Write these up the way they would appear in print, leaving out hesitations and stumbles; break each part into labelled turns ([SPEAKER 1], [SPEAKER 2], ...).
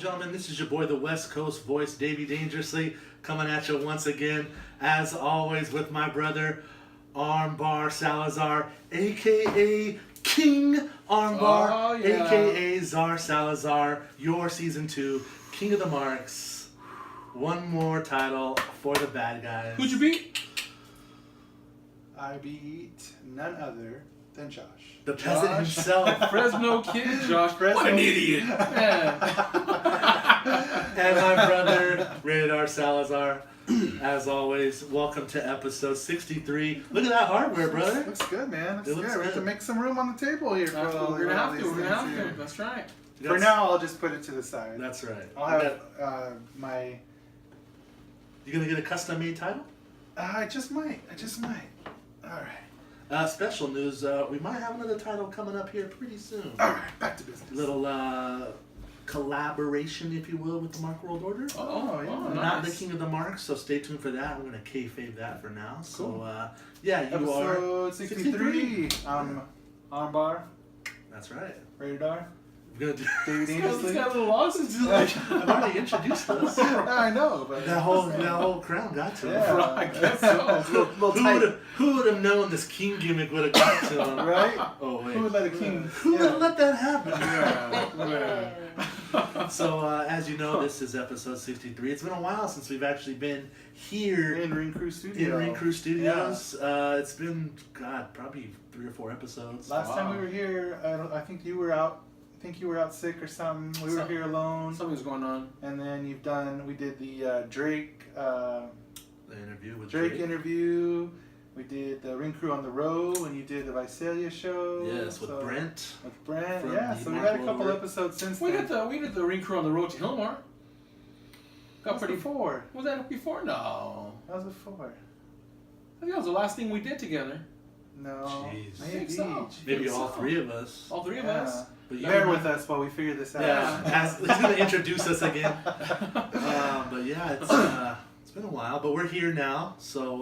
[SPEAKER 1] gentlemen, this is your boy, the West Coast voice, Davey Dangerously, coming at you once again, as always, with my brother, Armbar Salazar, a.k.a. King Armbar, a.k.a. Czar Salazar, your Season 2 King of the Marks. One more title for the bad guys.
[SPEAKER 2] Who'd you beat?
[SPEAKER 3] I beat none other than Josh.
[SPEAKER 1] The peasant himself.
[SPEAKER 2] Fresno kid, Josh.
[SPEAKER 3] Fresno.
[SPEAKER 2] What an idiot. Yeah.
[SPEAKER 1] And my brother, Rated R Salazar. As always, welcome to episode 63. Look at that hardware, brother.
[SPEAKER 3] Looks good, man. Looks
[SPEAKER 1] It
[SPEAKER 3] good.
[SPEAKER 1] looks
[SPEAKER 3] We have to
[SPEAKER 1] good.
[SPEAKER 3] make some room on the table here.
[SPEAKER 2] We're gonna have to. We're gonna have to. That's right.
[SPEAKER 3] For now, I'll just put it to the side.
[SPEAKER 1] That's right.
[SPEAKER 3] I'll have my...
[SPEAKER 1] You gonna get a custom made title?
[SPEAKER 3] I just might. All right.
[SPEAKER 1] Special news, we might have another title coming up here pretty soon.
[SPEAKER 3] All right, back to business.
[SPEAKER 1] Little collaboration, if you will, with the Mark World Order.
[SPEAKER 3] Oh, yeah.
[SPEAKER 1] Not
[SPEAKER 2] nice.
[SPEAKER 1] the King of the Marks, so stay tuned for that. I'm going to kayfabe that for now.
[SPEAKER 3] Cool.
[SPEAKER 1] So, yeah, you
[SPEAKER 3] Episode
[SPEAKER 1] are...
[SPEAKER 3] 63. Armbar.
[SPEAKER 1] That's right.
[SPEAKER 3] Rated R.
[SPEAKER 1] We're going to do...
[SPEAKER 3] David
[SPEAKER 2] He's
[SPEAKER 3] Dangerously.
[SPEAKER 2] got a little losses.
[SPEAKER 1] I've already introduced us.
[SPEAKER 3] I know, but...
[SPEAKER 1] That whole crown got to him.
[SPEAKER 3] Yeah.
[SPEAKER 2] I guess so.
[SPEAKER 3] It's a little tight.
[SPEAKER 1] Who would have known this king gimmick would have got to him?
[SPEAKER 3] Right?
[SPEAKER 1] Oh, wait.
[SPEAKER 3] Who would let a king...
[SPEAKER 1] Who would have let that happen?
[SPEAKER 3] Yeah.
[SPEAKER 1] So, as you know, this is episode 63. It's been a while since we've actually been here
[SPEAKER 3] In Ring Crüe Studios.
[SPEAKER 1] in Ring Crüe Studios. It's been, God, probably 3 or 4 episodes.
[SPEAKER 3] Last time we were here, I think you were out. I think you were out sick or something. We were here alone.
[SPEAKER 2] Something's going on.
[SPEAKER 3] And then we did the Drake
[SPEAKER 1] The interview with
[SPEAKER 3] Drake interview. We did the Ring Crüe on the Road when you did the Visalia show.
[SPEAKER 1] Yes, with Brent.
[SPEAKER 3] With Brent,
[SPEAKER 1] From
[SPEAKER 3] yeah.
[SPEAKER 1] the
[SPEAKER 3] So we
[SPEAKER 1] Mark
[SPEAKER 3] had a couple
[SPEAKER 1] World.
[SPEAKER 3] episodes since
[SPEAKER 2] We
[SPEAKER 3] then.
[SPEAKER 2] did the Ring Crüe on the road to Hillmar. Got pretty.
[SPEAKER 3] before.
[SPEAKER 2] Was that before? No.
[SPEAKER 3] That was before.
[SPEAKER 2] I think that was the last thing we did together.
[SPEAKER 3] No.
[SPEAKER 1] Jeez.
[SPEAKER 3] Maybe.
[SPEAKER 2] Think so.
[SPEAKER 1] Maybe
[SPEAKER 2] So.
[SPEAKER 1] all 3 of us.
[SPEAKER 2] All 3 of
[SPEAKER 3] Yeah.
[SPEAKER 2] us.
[SPEAKER 1] But you
[SPEAKER 3] Bear with us while we figure this out.
[SPEAKER 1] Yeah, he's going to introduce us again. But yeah, it's been a while, but we're here now, so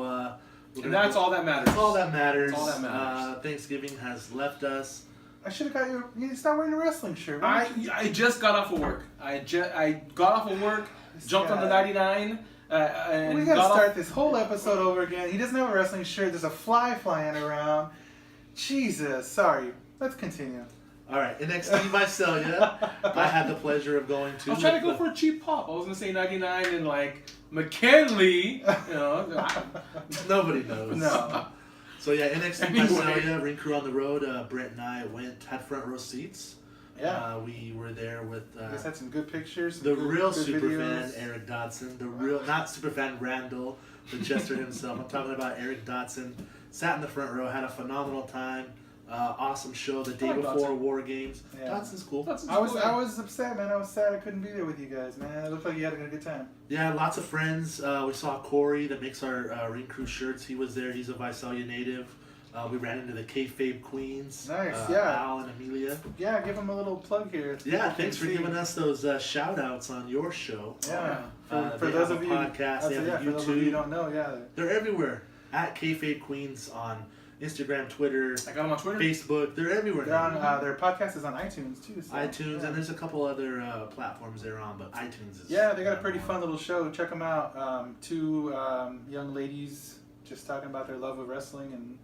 [SPEAKER 1] we're
[SPEAKER 2] And that's all that matters.
[SPEAKER 1] That's all that matters.
[SPEAKER 2] That's all that matters.
[SPEAKER 1] Thanksgiving has left us.
[SPEAKER 3] I should have got you. You start wearing a wrestling shirt. Why don't you-
[SPEAKER 2] I just got off of work. I got off of work, jumped on the 99, and
[SPEAKER 3] We gotta
[SPEAKER 2] got
[SPEAKER 3] start
[SPEAKER 2] off.
[SPEAKER 3] this whole episode over again. He doesn't have a wrestling shirt. There's a fly flying around. Jesus, sorry. Let's continue.
[SPEAKER 1] All right, NXT Visalia. I had the pleasure of going to.
[SPEAKER 2] I was trying to go for a cheap pop. I was gonna say 99 and like McKinley. You know,
[SPEAKER 1] Nobody knows.
[SPEAKER 3] No.
[SPEAKER 1] So yeah, NXT
[SPEAKER 2] Anyway.
[SPEAKER 1] Visalia, Ring Crew on the road. Brett and I had front row seats.
[SPEAKER 3] Yeah.
[SPEAKER 1] We were there with
[SPEAKER 3] You guys had some good pictures. some
[SPEAKER 1] the
[SPEAKER 3] good-
[SPEAKER 1] real
[SPEAKER 3] good
[SPEAKER 1] super
[SPEAKER 3] videos.
[SPEAKER 1] fan Eric Dodson, the real not super fan Randall, the Chester himself. I'm talking about Eric Dodson. Sat in the front row, had a phenomenal time. Awesome show the day
[SPEAKER 2] like
[SPEAKER 1] before
[SPEAKER 2] Dodson.
[SPEAKER 1] War Games.
[SPEAKER 3] Yeah.
[SPEAKER 1] Dodson's cool.
[SPEAKER 3] I was upset, man. I was sad I couldn't be there with you guys, man. It looked like you had a good time.
[SPEAKER 1] Yeah, lots of friends. We saw Corey that makes our Ring Crew shirts. He was there. He's a Visalia native. We ran into the Kayfabe Queens.
[SPEAKER 3] Nice, yeah.
[SPEAKER 1] Al and Amelia.
[SPEAKER 3] Yeah, give them a little plug here.
[SPEAKER 1] Yeah, thanks for giving us those shout outs on your show.
[SPEAKER 3] Yeah. For
[SPEAKER 1] They
[SPEAKER 3] those
[SPEAKER 1] have
[SPEAKER 3] of
[SPEAKER 1] a
[SPEAKER 3] you,
[SPEAKER 1] podcast, they have a
[SPEAKER 3] for those of you
[SPEAKER 1] YouTube.
[SPEAKER 3] who don't know, yeah.
[SPEAKER 1] They're everywhere. At Kayfabe Queens on Instagram, Twitter,
[SPEAKER 2] I got him on Twitter.
[SPEAKER 1] Facebook. They're everywhere
[SPEAKER 3] They're
[SPEAKER 1] now.
[SPEAKER 3] on, their podcast is on iTunes too. So,
[SPEAKER 1] iTunes,
[SPEAKER 3] yeah.
[SPEAKER 1] and there's a couple other platforms they're on, but iTunes is...
[SPEAKER 3] Yeah, they got a pretty fun little show. Check them out. 2 young ladies just talking about their love of wrestling, and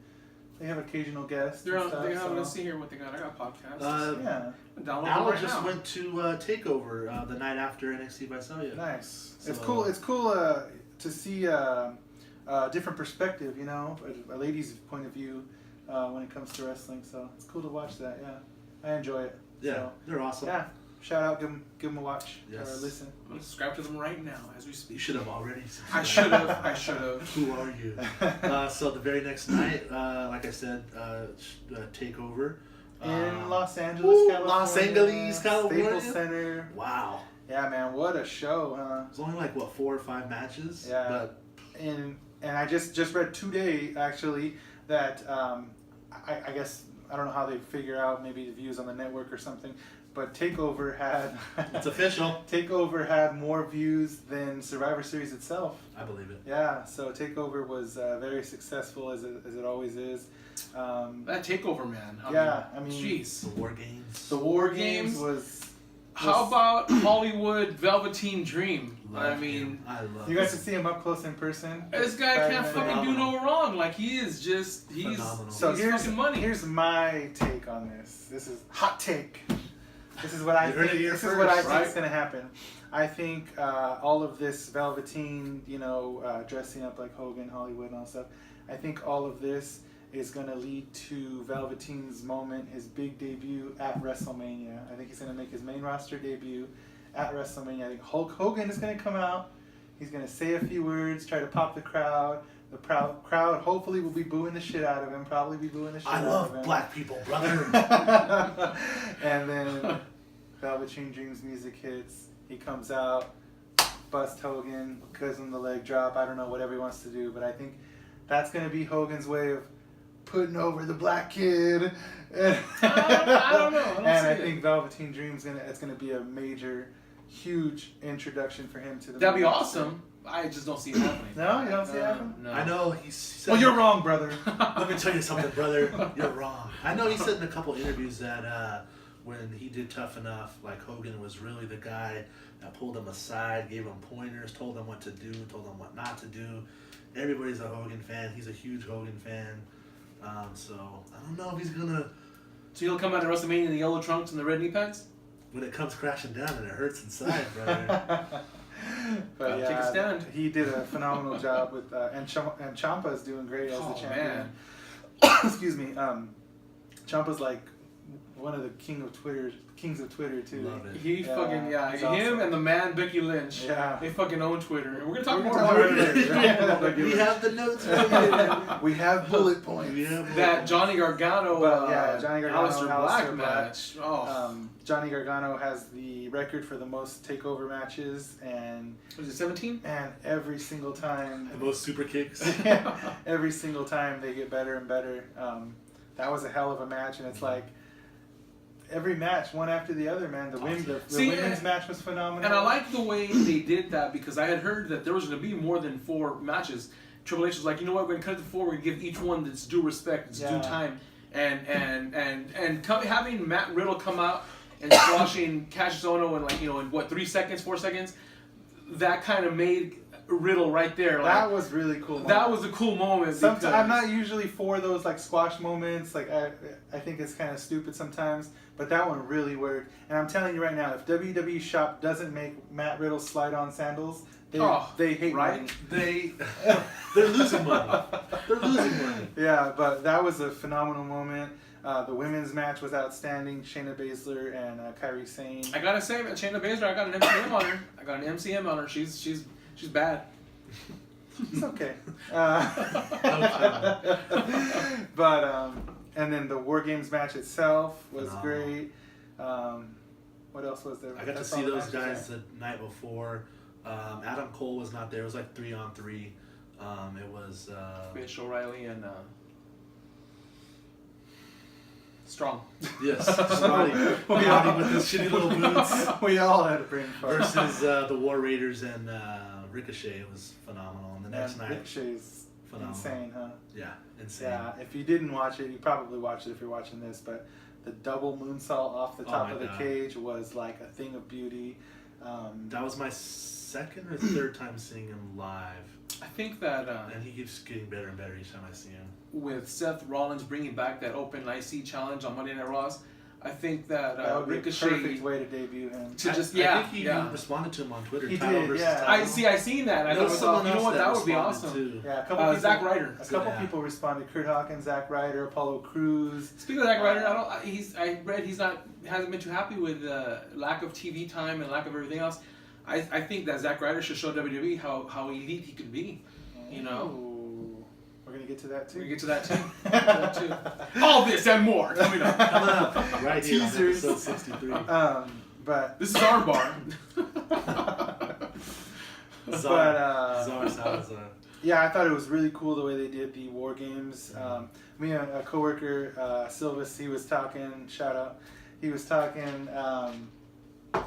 [SPEAKER 3] they have occasional guests.
[SPEAKER 2] They're
[SPEAKER 3] and
[SPEAKER 2] on.
[SPEAKER 3] stuff,
[SPEAKER 2] Let's
[SPEAKER 3] so.
[SPEAKER 2] see here what they got. I got podcasts.
[SPEAKER 3] Yeah,
[SPEAKER 2] Download
[SPEAKER 1] Al
[SPEAKER 2] them right
[SPEAKER 1] just
[SPEAKER 2] now.
[SPEAKER 1] went to TakeOver the night after NXT Visalia.
[SPEAKER 3] nice. It's
[SPEAKER 1] So-
[SPEAKER 3] cool. It's cool to see a different perspective. You know, a lady's point of view when it comes to wrestling. So it's cool to watch that. Yeah, I enjoy it.
[SPEAKER 1] Yeah,
[SPEAKER 3] So,
[SPEAKER 1] they're awesome.
[SPEAKER 3] yeah. Shout out, give them a watch
[SPEAKER 1] Yes.
[SPEAKER 3] or a listen.
[SPEAKER 2] I'm gonna subscribe to them right now as we
[SPEAKER 1] You
[SPEAKER 2] speak.
[SPEAKER 1] should have already
[SPEAKER 2] I
[SPEAKER 1] subscribed.
[SPEAKER 2] should have.
[SPEAKER 1] Who are you? So the very next night, like I said, TakeOver.
[SPEAKER 3] In Los Angeles,
[SPEAKER 1] Woo,
[SPEAKER 3] California.
[SPEAKER 1] Los Angeles, California.
[SPEAKER 3] Staples Center.
[SPEAKER 1] Wow.
[SPEAKER 3] Yeah, man, what a show, huh?
[SPEAKER 1] It was only like, what, 4 or 5 matches?
[SPEAKER 3] Yeah.
[SPEAKER 1] But
[SPEAKER 3] And I just read today, actually, that I guess, I don't know how they figure out maybe the views on the network or something, but TakeOver had...
[SPEAKER 1] it's official.
[SPEAKER 3] TakeOver had more views than Survivor Series itself.
[SPEAKER 1] I believe it.
[SPEAKER 3] Yeah, so TakeOver was very successful, as it always is.
[SPEAKER 2] That takeover, man.
[SPEAKER 3] Yeah, I mean,
[SPEAKER 2] jeez.
[SPEAKER 1] The War Games.
[SPEAKER 3] The War Games was
[SPEAKER 2] How about Hollywood Velveteen Dream?
[SPEAKER 1] I love
[SPEAKER 3] You guys should see him up close in person.
[SPEAKER 2] This guy can't fucking do no wrong. Like he's
[SPEAKER 1] phenomenal.
[SPEAKER 3] So
[SPEAKER 2] he's
[SPEAKER 3] here's
[SPEAKER 2] fucking money.
[SPEAKER 3] Here's my take on this. This is hot take. This is what I
[SPEAKER 1] You heard
[SPEAKER 3] think.
[SPEAKER 1] it here
[SPEAKER 3] This is what I
[SPEAKER 1] first,
[SPEAKER 3] think is
[SPEAKER 2] right?
[SPEAKER 3] gonna happen. I think all of this Velveteen, dressing up like Hogan, Hollywood, and all stuff. I think all of this is gonna lead to Velveteen's moment, his big debut at WrestleMania. I think he's gonna make his main roster debut at WrestleMania. I think Hulk Hogan is gonna come out. He's gonna say a few words, try to pop the crowd. The crowd hopefully will be booing the shit out of him. Probably be booing the shit
[SPEAKER 1] I
[SPEAKER 3] out of
[SPEAKER 1] love
[SPEAKER 3] him.
[SPEAKER 1] black people, brother.
[SPEAKER 3] And then Velveteen Dream's music hits. He comes out, bust Hogan, gives him the leg drop. I don't know, whatever he wants to do, but I think that's gonna be Hogan's way of putting over the black kid.
[SPEAKER 2] I don't know. I don't
[SPEAKER 3] And
[SPEAKER 2] see
[SPEAKER 3] I
[SPEAKER 2] it.
[SPEAKER 3] think Velveteen Dream's it's gonna be a major, huge introduction for him to the.
[SPEAKER 2] That'd be
[SPEAKER 3] main roster.
[SPEAKER 2] awesome. I just don't see it happening.
[SPEAKER 3] No, you don't see it happening?
[SPEAKER 2] No.
[SPEAKER 1] I know he said.
[SPEAKER 3] Well, you're wrong, brother.
[SPEAKER 1] Let me tell you something, brother. You're wrong. I know he said in a couple interviews that when he did Tough Enough, like Hogan was really the guy that pulled him aside, gave him pointers, told him what to do, told him what not to do. Everybody's a Hogan fan. He's a huge Hogan fan. So I don't know if he's gonna.
[SPEAKER 2] So he'll come out of WrestleMania in the yellow trunks and the red knee pads?
[SPEAKER 1] When it comes crashing down and it hurts inside, brother.
[SPEAKER 3] But
[SPEAKER 2] Take a stand.
[SPEAKER 3] he did a phenomenal job with, and Ciampa is doing great as the
[SPEAKER 2] Oh,
[SPEAKER 3] champion.
[SPEAKER 2] man.
[SPEAKER 3] Excuse me. Ciampa's like one of the kings of Twitter too.
[SPEAKER 1] Love it.
[SPEAKER 2] He
[SPEAKER 3] Yeah,
[SPEAKER 2] fucking,
[SPEAKER 3] he's
[SPEAKER 2] him
[SPEAKER 3] awesome.
[SPEAKER 2] and the man Becky Lynch.
[SPEAKER 3] Yeah.
[SPEAKER 2] They fucking own Twitter. And we're gonna talk
[SPEAKER 3] We're
[SPEAKER 2] more
[SPEAKER 3] gonna
[SPEAKER 2] about
[SPEAKER 3] talk
[SPEAKER 2] it.
[SPEAKER 3] about it.
[SPEAKER 1] We have the notes right here.
[SPEAKER 3] We have bullet points.
[SPEAKER 1] We have
[SPEAKER 2] That Johnny Gargano,
[SPEAKER 3] But, yeah, Johnny Gargano,
[SPEAKER 2] Aleister
[SPEAKER 3] Aleister
[SPEAKER 2] Black
[SPEAKER 3] Black.
[SPEAKER 2] match. Oh,
[SPEAKER 3] Johnny Gargano has the record for the most takeover matches, and
[SPEAKER 2] was it 17?
[SPEAKER 3] every single time,
[SPEAKER 1] the most super kicks.
[SPEAKER 3] every single time they get better and better. That was a hell of a match, and it's like every match, one after the other, man. The women's match was phenomenal.
[SPEAKER 2] And I like the way they did that because I had heard that there was going to be more than 4 matches. Triple H was like, you know what, we're going to cut it to 4. We're going to give each one its due respect, its due time. And having Matt Riddle come out and squashing Cassius Ohno in 3 seconds, 4 seconds, that kind of made Riddle right there. Like,
[SPEAKER 3] that was really cool.
[SPEAKER 2] that was a cool moment.
[SPEAKER 3] Sometimes
[SPEAKER 2] because
[SPEAKER 3] I'm not usually for those like squash moments. Like I think it's kind of stupid sometimes, but that one really worked. And I'm telling you right now, if WWE Shop doesn't make Matt Riddle slide on sandals, they hate
[SPEAKER 2] right?
[SPEAKER 3] money.
[SPEAKER 1] They're losing money. They're losing money.
[SPEAKER 3] Yeah, but that was a phenomenal moment. The women's match was outstanding. Shayna Baszler and Kairi Sane.
[SPEAKER 2] I gotta say, Shayna Baszler, I got an MCM on her. I got an MCM on her. She's bad.
[SPEAKER 3] It's okay.
[SPEAKER 1] Okay.
[SPEAKER 3] But and then the War Games match itself was
[SPEAKER 1] Phenomenal.
[SPEAKER 3] great. What else was there?
[SPEAKER 1] I got to
[SPEAKER 3] That's
[SPEAKER 1] see
[SPEAKER 3] all the
[SPEAKER 1] those
[SPEAKER 3] matches
[SPEAKER 1] guys the night before. Adam Cole was not there. It was like 3-on-3. It was
[SPEAKER 2] Rich O'Reilly and Strong.
[SPEAKER 1] yes, Scotty with his shitty little boots
[SPEAKER 3] We all had a brain fart.
[SPEAKER 1] versus the War Raiders and Ricochet. It was phenomenal. And the next
[SPEAKER 3] And
[SPEAKER 1] night,
[SPEAKER 3] Ricochet's
[SPEAKER 1] phenomenal.
[SPEAKER 3] insane, huh?
[SPEAKER 1] Yeah, insane.
[SPEAKER 3] Yeah, if you didn't watch it, you probably watched it if you're watching this, but the double moonsault off the top
[SPEAKER 1] my
[SPEAKER 3] of the
[SPEAKER 1] God.
[SPEAKER 3] cage was like a thing of beauty.
[SPEAKER 1] That was my second or third time seeing him live,
[SPEAKER 2] I think that
[SPEAKER 1] and he keeps getting better and better each time I see him.
[SPEAKER 2] with Seth Rollins bringing back that open IC challenge on Monday Night Raws, I think that,
[SPEAKER 3] That would be a
[SPEAKER 2] Ricochet
[SPEAKER 3] perfect way to debut him.
[SPEAKER 2] to just
[SPEAKER 1] I think he
[SPEAKER 2] yeah.
[SPEAKER 1] responded to him on Twitter.
[SPEAKER 3] He
[SPEAKER 1] title
[SPEAKER 3] did,
[SPEAKER 1] versus
[SPEAKER 3] yeah.
[SPEAKER 1] title.
[SPEAKER 2] I seen that. I
[SPEAKER 1] There
[SPEAKER 2] thought
[SPEAKER 1] was
[SPEAKER 2] to myself,
[SPEAKER 1] someone
[SPEAKER 2] you know
[SPEAKER 1] else
[SPEAKER 2] what, that would be
[SPEAKER 1] responded,
[SPEAKER 2] awesome.
[SPEAKER 1] too.
[SPEAKER 3] Yeah, a couple people,
[SPEAKER 2] Zack Ryder.
[SPEAKER 3] A couple
[SPEAKER 1] Yeah.
[SPEAKER 3] people responded. Kurt Hawkins, Zack Ryder, Apollo Crews.
[SPEAKER 2] Speaking of Zack Ryder, I read hasn't been too happy with lack of TV time and lack of everything else. I think that Zack Ryder should show WWE how elite he could be. You know,
[SPEAKER 3] Ooh. We're gonna get to that too.
[SPEAKER 2] we get to that too. All this and more coming up.
[SPEAKER 1] Coming up right here on
[SPEAKER 3] Teasers.
[SPEAKER 1] episode 63.
[SPEAKER 3] But
[SPEAKER 2] This is Armbar.
[SPEAKER 1] Czar Salazar.
[SPEAKER 3] yeah, I thought it was really cool the way they did the War Games. Me and a coworker, Silvis, he was talking. Shout out. He was talking.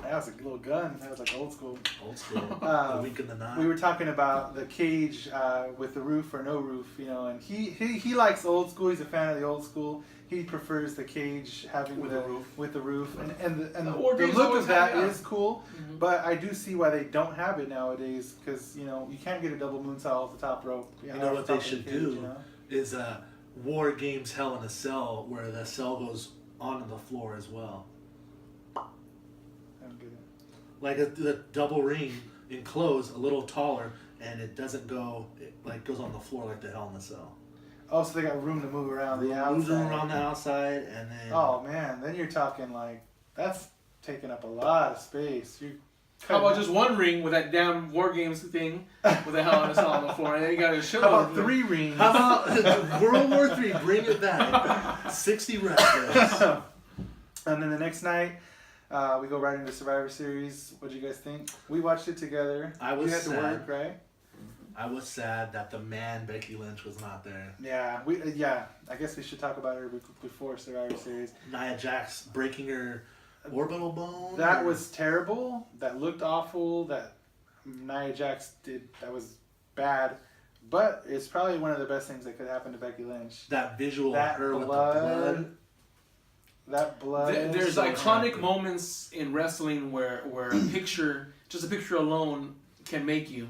[SPEAKER 3] That was a little gun. That was like old school.
[SPEAKER 1] Old school. The wink of the nine.
[SPEAKER 3] We were talking about the cage with the roof or no roof, you know, and he likes old school. He's a fan of the old school. He prefers the cage having
[SPEAKER 2] With
[SPEAKER 3] the roof, and the
[SPEAKER 2] games
[SPEAKER 3] look
[SPEAKER 2] always
[SPEAKER 3] of that
[SPEAKER 2] have, yeah.
[SPEAKER 3] is cool.
[SPEAKER 2] Mm-hmm.
[SPEAKER 3] But I do see why they don't have it nowadays, because you know you can't get a double moonsault off the top rope.
[SPEAKER 1] You know what they should do
[SPEAKER 3] you know?
[SPEAKER 1] is War Games Hell in a Cell, where the cell goes onto the floor as well.
[SPEAKER 3] I don't get it.
[SPEAKER 1] Like the double ring enclosed, a little taller, and it doesn't go, it like goes on the floor like the Hell in a Cell.
[SPEAKER 3] Oh, so they got room to move around the outside.
[SPEAKER 1] Moves around the outside, and then.
[SPEAKER 3] Oh man, then you're talking like that's taking up a lot of space. You.
[SPEAKER 2] How about just one ring with that damn War Games thing with the Hell in a Cell on the floor, and then you got to show.
[SPEAKER 3] How about 3 rings?
[SPEAKER 1] How about World War III? Bring it back. 60 wrestlers.
[SPEAKER 3] And then the next night, we go right into Survivor Series. What do you guys think? We watched it together.
[SPEAKER 1] I was
[SPEAKER 3] You had to
[SPEAKER 1] sad.
[SPEAKER 3] work, right?
[SPEAKER 1] I was sad that the man Becky Lynch was not there.
[SPEAKER 3] Yeah, I guess we should talk about her before Survivor Series.
[SPEAKER 1] Nia Jax breaking her orbital bone.
[SPEAKER 3] That was terrible. That looked awful. That Nia Jax did. That was bad. But it's probably one of the best things that could happen to Becky Lynch.
[SPEAKER 1] that visual
[SPEAKER 3] That
[SPEAKER 1] of her with the
[SPEAKER 3] blood.
[SPEAKER 1] blood.
[SPEAKER 3] That blood.
[SPEAKER 2] There's
[SPEAKER 1] so
[SPEAKER 2] iconic
[SPEAKER 1] happy.
[SPEAKER 2] moments in wrestling where a picture, just a picture alone, can make you.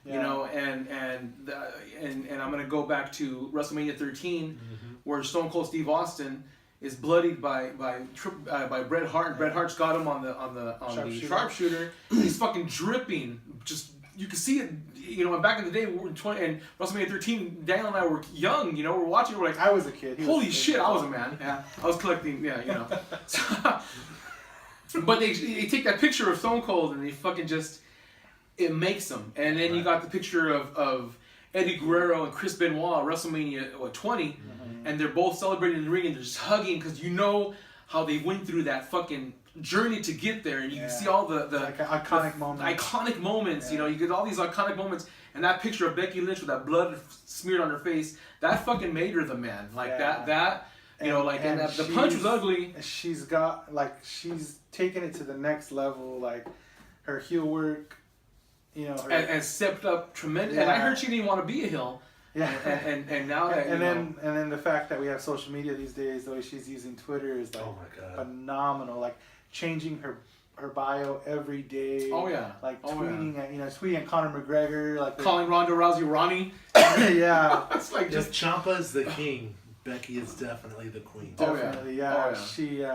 [SPEAKER 3] Yeah.
[SPEAKER 2] You know, and I'm gonna go back to WrestleMania 13, where Stone Cold Steve Austin is bloodied by Bret Hart. And Bret Hart's got him on the sharpshooter. He's fucking dripping. Just you can see it. You know, and back in the day, we were in WrestleMania 13. Daniel and I were young. You know, we're watching. We're like,
[SPEAKER 3] I was a kid.
[SPEAKER 2] holy shit! I was a man. Yeah, I was collecting. Yeah, you know. But they take that picture of Stone Cold and they fucking just. It makes them, and then you got the picture of Eddie Guerrero and Chris Benoit at WrestleMania 20, and they're both celebrating in the ring and they're just hugging because you know how they went through that fucking journey to get there, and you can see all the
[SPEAKER 3] like iconic moments.
[SPEAKER 2] Iconic moments, you know, you get all these iconic moments, and that picture of Becky Lynch with that blood smeared on her face, that fucking made her the man, like that. You know, like and the punch was ugly.
[SPEAKER 3] She's taken it to the next level, like her heel work. You know,
[SPEAKER 2] and stepped up tremendous. And I heard she didn't want to be a heel.
[SPEAKER 3] Yeah.
[SPEAKER 2] And now that
[SPEAKER 3] and then the fact that we have social media these days, the way she's using Twitter is like
[SPEAKER 1] Oh my God.
[SPEAKER 3] phenomenal. Like changing her bio every day.
[SPEAKER 2] Oh yeah.
[SPEAKER 3] Like tweeting at tweeting at Conor McGregor, like
[SPEAKER 2] calling Ronda Rousey Ronnie.
[SPEAKER 3] Yeah.
[SPEAKER 2] It's like
[SPEAKER 1] If Ciampa's the king, Becky is definitely the queen.
[SPEAKER 3] Definitely,
[SPEAKER 2] Oh, yeah.
[SPEAKER 3] She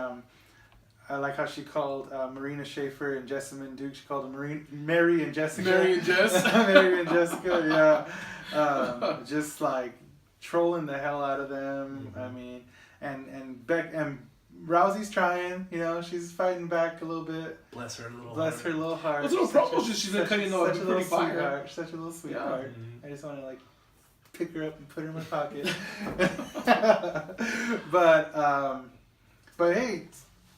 [SPEAKER 3] I like how she called Marina Schaefer and Jessamine Duke. She called them Mary and Jessica.
[SPEAKER 2] Mary and Jess.
[SPEAKER 3] Mary and Jessica, yeah. Just like trolling the hell out of them. I mean, and Rousey's trying. You know, she's fighting back a little bit.
[SPEAKER 1] Bless her little
[SPEAKER 3] Bless her little heart.
[SPEAKER 2] What's little promos she's been cutting though?
[SPEAKER 3] Such a little
[SPEAKER 2] Pretty fire.
[SPEAKER 3] sweetheart. Such a little sweetheart. I just want to like pick her up and put her in my pocket. But hey.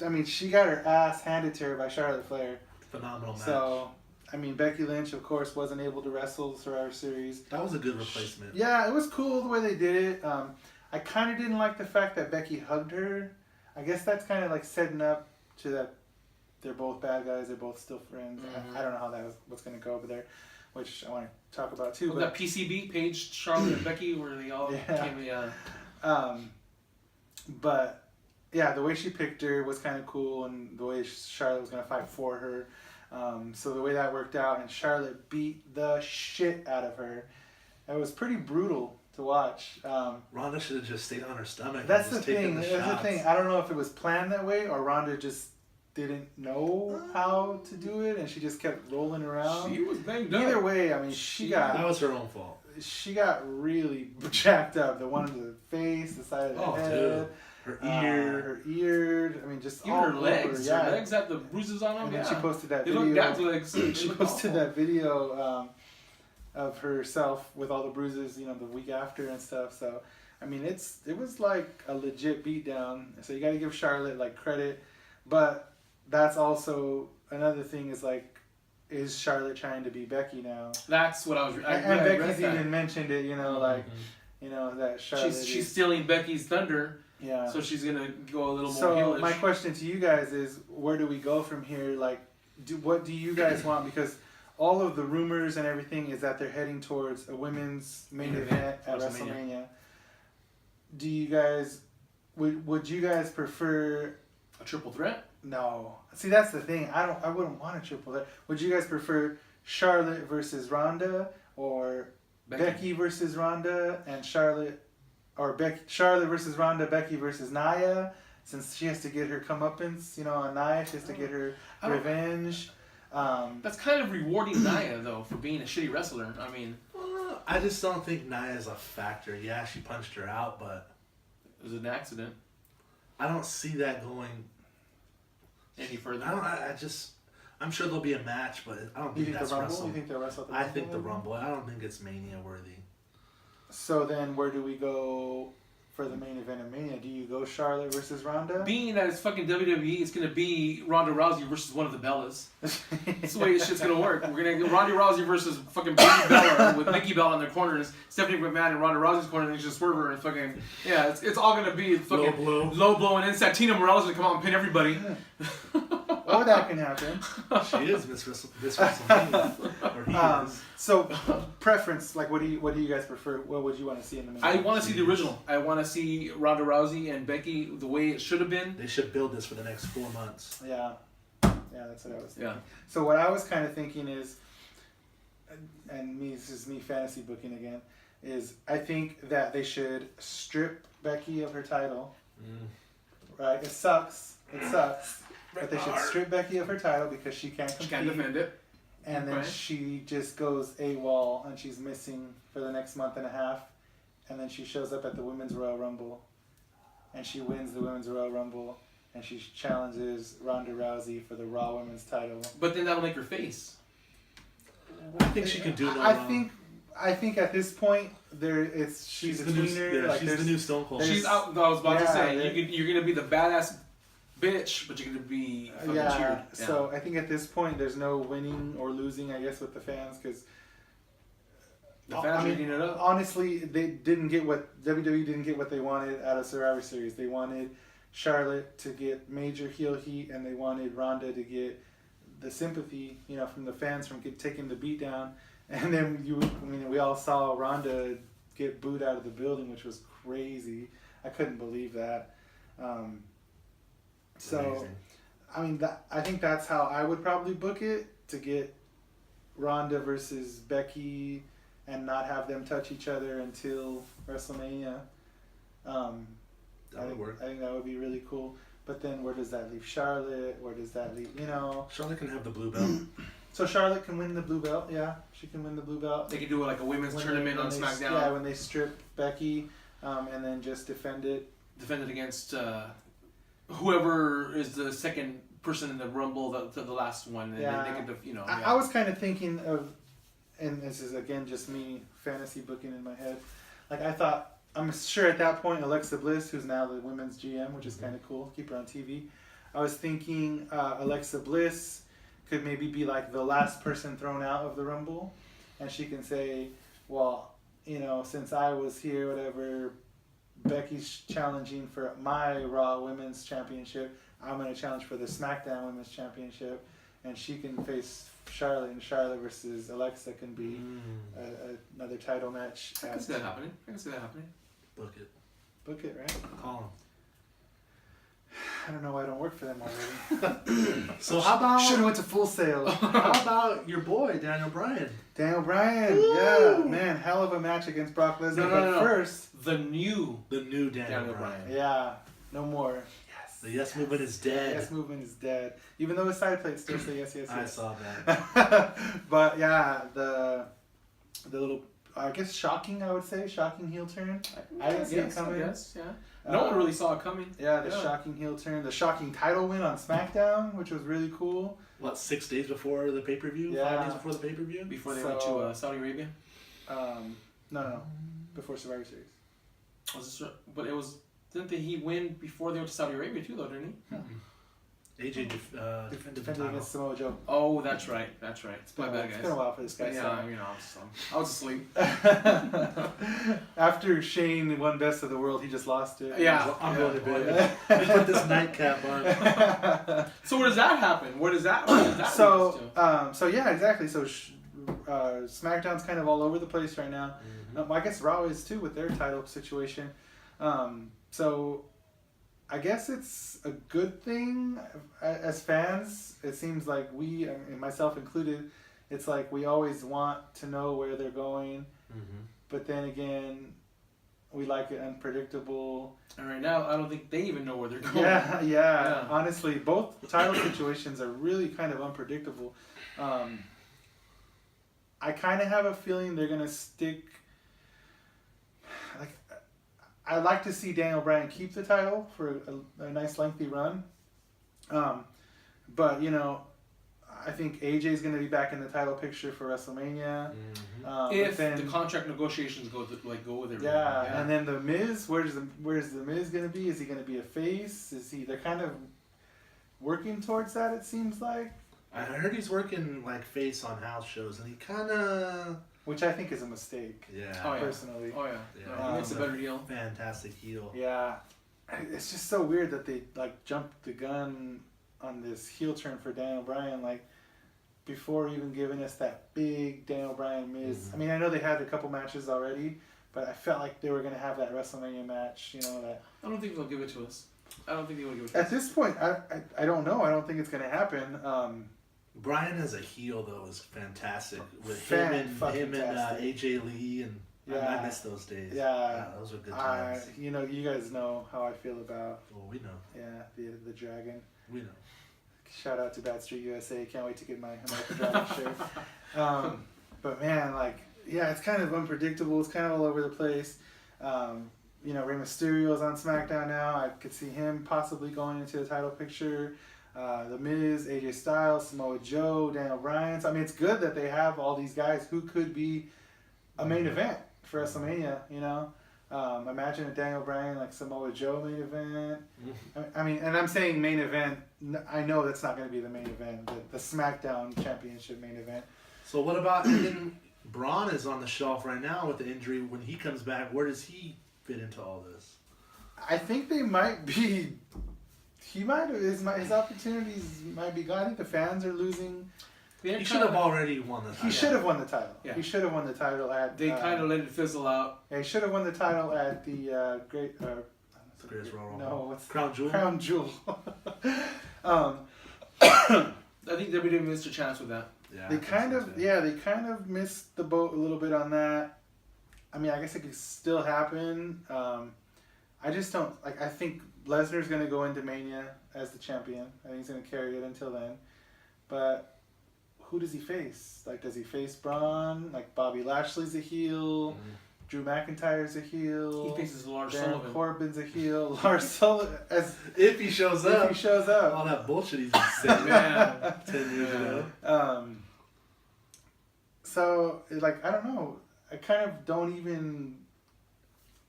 [SPEAKER 3] I mean, she got her ass handed to her by Charlotte Flair.
[SPEAKER 1] Phenomenal match.
[SPEAKER 3] So, I mean, Becky Lynch, of course, wasn't able to wrestle the Survivor Series.
[SPEAKER 1] That was a good replacement.
[SPEAKER 3] Yeah, it was cool the way they did it. I kind of didn't like the fact that Becky hugged her. I guess that's kind of like setting up to that they're both bad guys. They're both still friends. I don't know how what's going to go over there, which I want to talk about too.
[SPEAKER 2] That PCB, Paige, Charlotte, and Becky, where they all came.
[SPEAKER 3] But yeah, the way she picked her was kind of cool, and the way Charlotte was going to fight for her. So the way that worked out, and Charlotte beat the shit out of her. It was pretty brutal to watch.
[SPEAKER 1] Ronda should have just stayed on her stomach.
[SPEAKER 3] That's
[SPEAKER 1] and
[SPEAKER 3] the
[SPEAKER 1] just taken
[SPEAKER 3] thing.
[SPEAKER 1] the
[SPEAKER 3] That's the
[SPEAKER 1] shots.
[SPEAKER 3] thing. I don't know if it was planned that way or Ronda just didn't know how to do it, and she just kept rolling around.
[SPEAKER 2] She was banged up.
[SPEAKER 3] Either way, I mean,
[SPEAKER 1] That was her own fault.
[SPEAKER 3] She got really jacked up. The one in the face, the side of the head.
[SPEAKER 1] Dude. Her ear.
[SPEAKER 3] Her ear. I mean, just
[SPEAKER 2] Even
[SPEAKER 3] all
[SPEAKER 2] her legs.
[SPEAKER 3] over, yeah.
[SPEAKER 2] Her legs had the bruises on them.
[SPEAKER 3] And then
[SPEAKER 2] Yeah.
[SPEAKER 3] she posted that
[SPEAKER 2] They
[SPEAKER 3] video.
[SPEAKER 2] look dad's legs.
[SPEAKER 3] She posted that video of herself with all the bruises, the week after and stuff. So, I mean, it was like a legit beatdown. So you got to give Charlotte like credit, but that's also another thing is like, is Charlotte trying to be Becky now?
[SPEAKER 2] That's what I was.
[SPEAKER 3] And Becky's even mentioned it, that Charlotte.
[SPEAKER 2] She's stealing Becky's thunder.
[SPEAKER 3] Yeah.
[SPEAKER 2] So she's gonna go a little more
[SPEAKER 3] So
[SPEAKER 2] heelish.
[SPEAKER 3] my question to you guys is, where do we go from here? Like, what do you guys want? Because all of the rumors and everything is that they're heading towards a women's main event at WrestleMania. Do you guys would you guys prefer
[SPEAKER 2] a triple threat?
[SPEAKER 3] No. See, that's the thing. I wouldn't want a triple threat. Would you guys prefer Charlotte versus Ronda or Becky versus Ronda and Charlotte, or Charlotte versus Ronda, Becky versus Nia? Since she has to get her comeuppance, on Nia, she has to get her revenge.
[SPEAKER 2] That's kind of rewarding Nia though for being a shitty wrestler. I mean,
[SPEAKER 1] I just don't think Nia's a factor. Yeah, she punched her out, but
[SPEAKER 2] it was an accident.
[SPEAKER 1] I don't see that going
[SPEAKER 2] any further.
[SPEAKER 1] I'm sure there'll be a match, but I don't think that's Rumble.
[SPEAKER 3] You think they'll wrestle at the Rumble?
[SPEAKER 1] I think the Rumble. I don't think it's Mania worthy.
[SPEAKER 3] So then, where do we go for the main event of Mania? Do you go Charlotte versus Ronda?
[SPEAKER 2] Being that it's fucking WWE, it's gonna be Ronda Rousey versus one of the Bellas. That's the way this shit's gonna work. We're gonna go Ronda Rousey versus fucking Baby Bella with Nikki Bella in their corners, Stephanie McMahon and Ronda Rousey's corner, and Nisha Swerver, and fucking it's all gonna be fucking low blow, and then Santina Morales gonna come out and pin everybody.
[SPEAKER 3] Or that can happen.
[SPEAKER 1] She is Miss WrestleMania. Or he is.
[SPEAKER 3] So, preference, like, what do you guys prefer? What would you want to see in the main
[SPEAKER 2] I want to see the original. I want to see Ronda Rousey and Becky the way it should have been.
[SPEAKER 1] They should build this for the next 4 months.
[SPEAKER 3] Yeah, that's what I was thinking.
[SPEAKER 2] Yeah.
[SPEAKER 3] So what I was kind of thinking is, this is me fantasy booking again, is I think that they should strip Becky of her title. Right? It sucks. But they should strip Becky of her title because she can't compete.
[SPEAKER 2] She can't defend it.
[SPEAKER 3] And then she just goes AWOL and she's missing for the next month and a half. And then she shows up at the Women's Royal Rumble. And she wins the Women's Royal Rumble. And she challenges Ronda Rousey for the Raw Women's title.
[SPEAKER 2] But then that'll make her face.
[SPEAKER 1] I think she can do no wrong.
[SPEAKER 3] I think at this point she's a tweener.
[SPEAKER 1] She's the new Stone Cold.
[SPEAKER 2] She's out. I was about to say you're gonna be the badass bitch, but you're gonna be fucking cheered. Yeah.
[SPEAKER 3] So I think at this point there's no winning or losing, I guess, with the fans because
[SPEAKER 2] the fans are eating it up.
[SPEAKER 3] Honestly, WWE didn't get what they wanted out of Survivor Series. They wanted Charlotte to get major heel heat, and they wanted Ronda to get the sympathy, from the fans from taking the beat down. And then we all saw Ronda get booed out of the building, which was crazy. I couldn't believe that. So, I think that's how I would probably book it, to get Ronda versus Becky and not have them touch each other until WrestleMania.
[SPEAKER 1] That would work.
[SPEAKER 3] I think that would be really cool. But then where does that leave Charlotte? Where does that leave,
[SPEAKER 1] Charlotte can have the blue belt.
[SPEAKER 3] So Charlotte can win the blue belt, yeah. She can win the blue belt.
[SPEAKER 2] They can do like a women's tournament on SmackDown.
[SPEAKER 3] Yeah, when they strip Becky, and then just defend it.
[SPEAKER 2] Defend it against whoever is the second person in the Rumble, the last one. And then they can,
[SPEAKER 3] I was kind of thinking of, and this is again just me fantasy booking in my head. Like I'm sure at that point Alexa Bliss, who's now the women's GM, which is kind of cool, keep her on TV. I was thinking Alexa Bliss could maybe be like the last person thrown out of the Rumble, and she can say, well, since I was here, whatever, Becky's challenging for my Raw Women's Championship, I'm going to challenge for the SmackDown Women's Championship, and she can face Charlotte, and Charlotte versus Alexa can be another title match.
[SPEAKER 2] I can see that happening.
[SPEAKER 1] Book it.
[SPEAKER 3] Book it, right?
[SPEAKER 1] Call them.
[SPEAKER 3] I don't know why I don't work for them already.
[SPEAKER 1] So how about...
[SPEAKER 3] Should have went to Full Sail.
[SPEAKER 1] How about your boy, Daniel Bryan?
[SPEAKER 3] Daniel Bryan, yeah. Man, hell of a match against Brock Lesnar.
[SPEAKER 2] No.
[SPEAKER 3] First...
[SPEAKER 2] The new
[SPEAKER 1] Daniel Bryan.
[SPEAKER 3] Yeah, no more.
[SPEAKER 1] Yes. The yes movement is dead.
[SPEAKER 3] The yes movement is dead. Even though his side plates still say yes.
[SPEAKER 1] I saw that.
[SPEAKER 3] But yeah, the little... I guess shocking heel turn. I didn't see it coming.
[SPEAKER 2] Yes, yeah. No one really saw it coming.
[SPEAKER 3] Yeah, shocking heel turn. The shocking title win on SmackDown, which was really cool.
[SPEAKER 1] What, 6 days before the pay-per-view?
[SPEAKER 3] Yeah.
[SPEAKER 1] 5 days before the pay-per-view?
[SPEAKER 2] Before they went to Saudi Arabia?
[SPEAKER 3] No. Before Survivor Series.
[SPEAKER 2] Was this, but it was... Didn't he win before they went to Saudi Arabia too, though, didn't he?
[SPEAKER 1] AJ defended the
[SPEAKER 3] defending
[SPEAKER 1] title.
[SPEAKER 3] against Samoa Joe.
[SPEAKER 2] Oh, that's right. That's right. It's my bad,
[SPEAKER 3] It's
[SPEAKER 2] guys.
[SPEAKER 3] been a while for this guy.
[SPEAKER 2] Yeah, you know, I was asleep.
[SPEAKER 3] After Shane won Best of the World, he just lost it.
[SPEAKER 2] Yeah.
[SPEAKER 1] I'm going to bed. Just put this nightcap on.
[SPEAKER 2] So where does that happen? Where does that lead us to?
[SPEAKER 3] So yeah, exactly. So SmackDown's kind of all over the place right now. I guess Raw is too with their title situation. So I guess it's a good thing as fans. It seems like we, and myself included, it's like we always want to know where they're going, but then again, we like it unpredictable.
[SPEAKER 2] And right now, I don't think they even know where they're going.
[SPEAKER 3] Yeah. Honestly, both title situations are really kind of unpredictable. I kind of have a feeling they're gonna stick. Like, I'd like to see Daniel Bryan keep the title for a nice lengthy run. But you know, I think AJ's gonna be back in the title picture for WrestleMania.
[SPEAKER 2] If the contract negotiations go with it.
[SPEAKER 3] Yeah, and then the Miz, where's the Miz gonna be? Is he gonna be a face? They're kind of working towards that, it seems like.
[SPEAKER 1] I heard he's working like face on house shows, and he kind of,
[SPEAKER 3] which I think is a mistake.
[SPEAKER 1] Yeah.
[SPEAKER 2] Oh, yeah.
[SPEAKER 3] Personally.
[SPEAKER 2] Oh yeah.
[SPEAKER 1] Yeah.
[SPEAKER 2] He makes a better deal.
[SPEAKER 1] Fantastic heel.
[SPEAKER 3] Yeah, it's just so weird that they like jumped the gun on this heel turn for Daniel Bryan, like before even giving us that big Daniel Bryan Miz. I mean, I know they had a couple matches already, but I felt like they were gonna have that WrestleMania match. You know that.
[SPEAKER 2] I don't think they'll give it to us. I don't think they will give it to us.
[SPEAKER 3] At this point, I don't know. I don't think it's gonna happen.
[SPEAKER 1] Bryan as a heel though is fantastic with
[SPEAKER 3] Fantastic.
[SPEAKER 1] him and AJ Lee, and
[SPEAKER 3] Yeah.
[SPEAKER 1] I miss those days.
[SPEAKER 3] Yeah.
[SPEAKER 1] Those were good times.
[SPEAKER 3] You know, you guys know how I feel about
[SPEAKER 1] Well, we know.
[SPEAKER 3] the Dragon.
[SPEAKER 1] We know.
[SPEAKER 3] Shout out to Bad Street USA. Can't wait to get my American Dragon shirt. But man, like, yeah, it's kind of unpredictable. It's kind of all over the place. You know, Rey Mysterio's on SmackDown now. I could see him possibly going into the title picture. The Miz, AJ Styles, Samoa Joe, Daniel Bryan. So, I mean, it's good that they have all these guys who could be a main event for WrestleMania, you know? Imagine a Daniel Bryan, like Samoa Joe main event. I mean, and I'm saying main event. I know that's not going to be the main event, the SmackDown Championship main event.
[SPEAKER 1] So what about, and then Braun is on the shelf right now with the injury. When he comes back, where does he fit into all this?
[SPEAKER 3] I think they might be. He might have his opportunities might be gone. I think the fans are losing.
[SPEAKER 1] He should have already won the title.
[SPEAKER 3] He should have won the title.
[SPEAKER 2] Yeah.
[SPEAKER 3] He should have won the title at.
[SPEAKER 2] They kind of let it fizzle out.
[SPEAKER 3] Yeah, he should have won the title at the Great.
[SPEAKER 1] The Greatest Royal Rumble.
[SPEAKER 3] No, what's
[SPEAKER 1] Crown Jewel.
[SPEAKER 3] Crown Jewel.
[SPEAKER 2] I think WWE missed a chance with that.
[SPEAKER 1] Yeah,
[SPEAKER 3] They kind of missed the boat a little bit on that. I mean, I guess it could still happen. I just don't like. I think Lesnar's gonna go into Mania as the champion. I think he's gonna carry it until then. But who does he face? Like, does he face Braun? Like, Bobby Lashley's a heel. Drew McIntyre's a heel.
[SPEAKER 2] He faces Lars
[SPEAKER 3] Baron
[SPEAKER 2] Sullivan.
[SPEAKER 3] Corbin's a heel. Lars Sullivan,
[SPEAKER 1] if he shows up.
[SPEAKER 3] if he shows up.
[SPEAKER 1] All that bullshit he's been saying,
[SPEAKER 2] Man.
[SPEAKER 1] 10 years ago.
[SPEAKER 3] So, like, I don't know. I kind of don't even.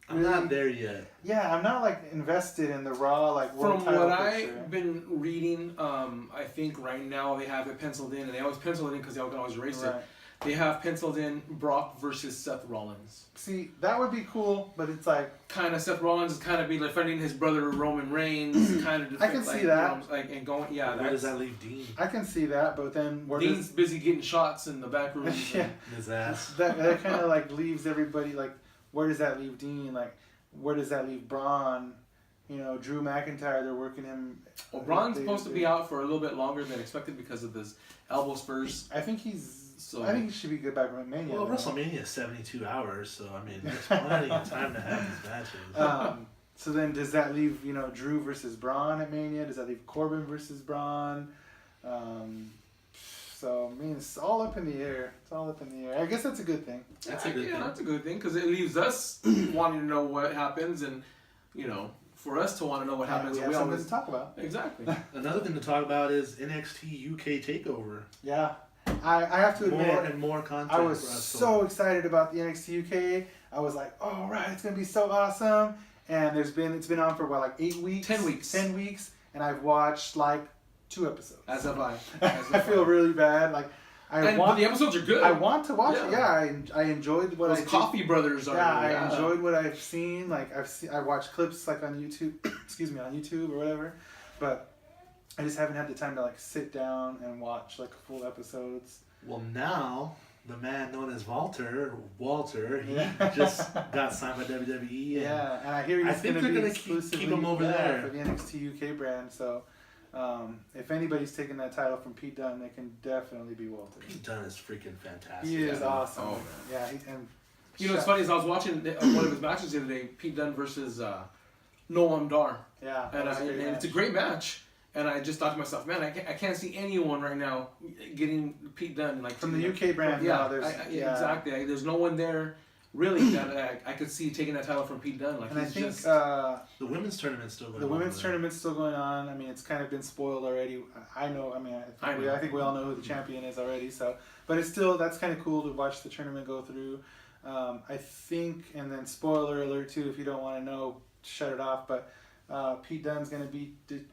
[SPEAKER 1] I'm not there yet.
[SPEAKER 3] Yeah, I'm not like invested in the Raw like world
[SPEAKER 2] From
[SPEAKER 3] title
[SPEAKER 2] what
[SPEAKER 3] picture.
[SPEAKER 2] I've been reading, I think right now they have it penciled in, and they always pencil it in because they can always erase it. They have penciled in Brock versus Seth Rollins.
[SPEAKER 3] See, that would be cool, but it's like
[SPEAKER 2] Kind of Seth Rollins is kind of be defending his brother Roman Reigns. Kind of.
[SPEAKER 3] I can see that.
[SPEAKER 2] You know, like and going, yeah.
[SPEAKER 1] Where does that leave Dean?
[SPEAKER 3] I can see that, but then where
[SPEAKER 2] Dean's
[SPEAKER 3] does
[SPEAKER 2] busy getting shots in the back room.
[SPEAKER 3] yeah,
[SPEAKER 1] His ass.
[SPEAKER 3] that kind of like leaves everybody like where does that leave Dean? Like where does that leave Braun? You know, Drew McIntyre, they're working him.
[SPEAKER 2] Well, Braun's supposed to be out for a little bit longer than expected because of his elbow spurs.
[SPEAKER 3] I think he's.
[SPEAKER 2] So
[SPEAKER 3] I think he should be good by Mania.
[SPEAKER 1] Well,
[SPEAKER 3] though.
[SPEAKER 1] WrestleMania is 72 hours, so I mean, there's plenty of time to have these matches.
[SPEAKER 3] So then, does that leave Drew versus Braun at Mania? Does that leave Corbin versus Braun? So I mean, it's all up in the air. It's all up in the air. I guess that's a good thing.
[SPEAKER 1] That's a good thing.
[SPEAKER 2] That's a good thing because it leaves us wanting to know what happens, and for us to want to know what happens.
[SPEAKER 3] We have something to talk about.
[SPEAKER 2] Exactly.
[SPEAKER 1] Another thing to talk about is NXT UK Takeover.
[SPEAKER 3] Yeah, I have to admit,
[SPEAKER 1] More and more content.
[SPEAKER 3] I was
[SPEAKER 1] for us
[SPEAKER 3] so excited about the NXT UK. I was like, oh right, it's gonna be so awesome. And it's been on for what, like 8 weeks?
[SPEAKER 2] 10 weeks.
[SPEAKER 3] 10 weeks, and I've watched like 2 episodes.
[SPEAKER 2] As have I.
[SPEAKER 3] I feel really bad. Like
[SPEAKER 2] But the episodes are good.
[SPEAKER 3] I want to watch it. Yeah, I enjoyed what
[SPEAKER 2] Those Coffee Brothers are.
[SPEAKER 3] I enjoyed what I've seen. Like I watched clips like on YouTube. Excuse me, on YouTube or whatever. But I just haven't had the time to like sit down and watch like full episodes.
[SPEAKER 1] Well, now the man known as Walter, he just got signed by WWE.
[SPEAKER 3] Yeah, and I hear he's going to be exclusively
[SPEAKER 1] keep him over there
[SPEAKER 3] for the NXT UK brand. So if anybody's taking that title from Pete Dunne, they can definitely be Walter.
[SPEAKER 1] Pete Dunne is freaking fantastic.
[SPEAKER 3] He is awesome.
[SPEAKER 2] Oh,
[SPEAKER 3] yeah, and
[SPEAKER 2] you know what's funny is I was watching one of his matches the other day, Pete Dunne versus Noam Dar.
[SPEAKER 3] Yeah,
[SPEAKER 2] and it's a great match. And I just thought to myself, man, I can't see anyone right now getting Pete Dunne like
[SPEAKER 3] from the UK brand. Yeah,
[SPEAKER 2] exactly. There's no one there really that I could see taking that title from Pete Dunne. Like,
[SPEAKER 1] and I think the women's tournament's still going on.
[SPEAKER 3] The women's tournament's still going on. I mean, it's kind of been spoiled already. I know. I mean, I think we all know who the champion is already. So, but it's still, that's kind of cool to watch the tournament go through. I think, and then spoiler alert too, if you don't want to know, shut it off. But Pete Dunne's going to be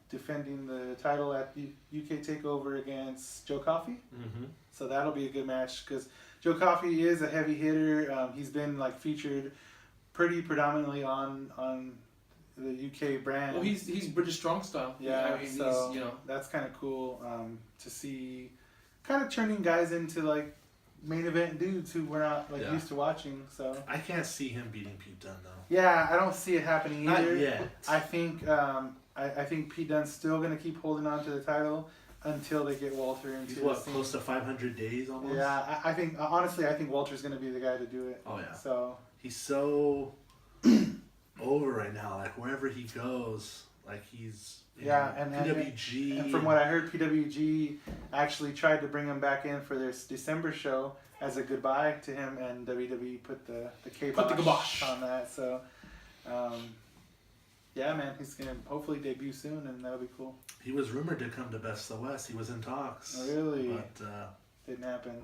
[SPEAKER 3] defending the title at the UK Takeover against Joe Coffey. Mm-hmm. So that'll be a good match because Joe Coffey is a heavy hitter. He's been like featured pretty predominantly on the UK brand.
[SPEAKER 2] Well, he's British Strong Style.
[SPEAKER 3] Yeah,
[SPEAKER 2] I mean,
[SPEAKER 3] so
[SPEAKER 2] you know,
[SPEAKER 3] that's kind of cool to see, kind of turning guys into like main event dudes who we're not like used to watching. So
[SPEAKER 1] I can't see him beating Pete Dunne though.
[SPEAKER 3] Yeah, I don't see it happening either.
[SPEAKER 1] Not yet.
[SPEAKER 3] I think I think Pete Dunne's still gonna keep holding on to the title until they get Walter into.
[SPEAKER 1] He's close to 500 days almost.
[SPEAKER 3] Yeah, I think honestly, I think Walter's gonna be the guy to do it.
[SPEAKER 1] Oh yeah.
[SPEAKER 3] So
[SPEAKER 1] he's so over right now. Like wherever he goes, like he's.
[SPEAKER 3] And
[SPEAKER 1] PWG.
[SPEAKER 3] And from what I heard, PWG actually tried to bring him back in for their December show as a goodbye to him, and WWE put the kibosh on that. So, yeah, man, he's gonna hopefully debut soon, and that'll be cool.
[SPEAKER 1] He was rumored to come to Best of the West. He was in talks.
[SPEAKER 3] Oh, really?
[SPEAKER 1] But
[SPEAKER 3] didn't happen.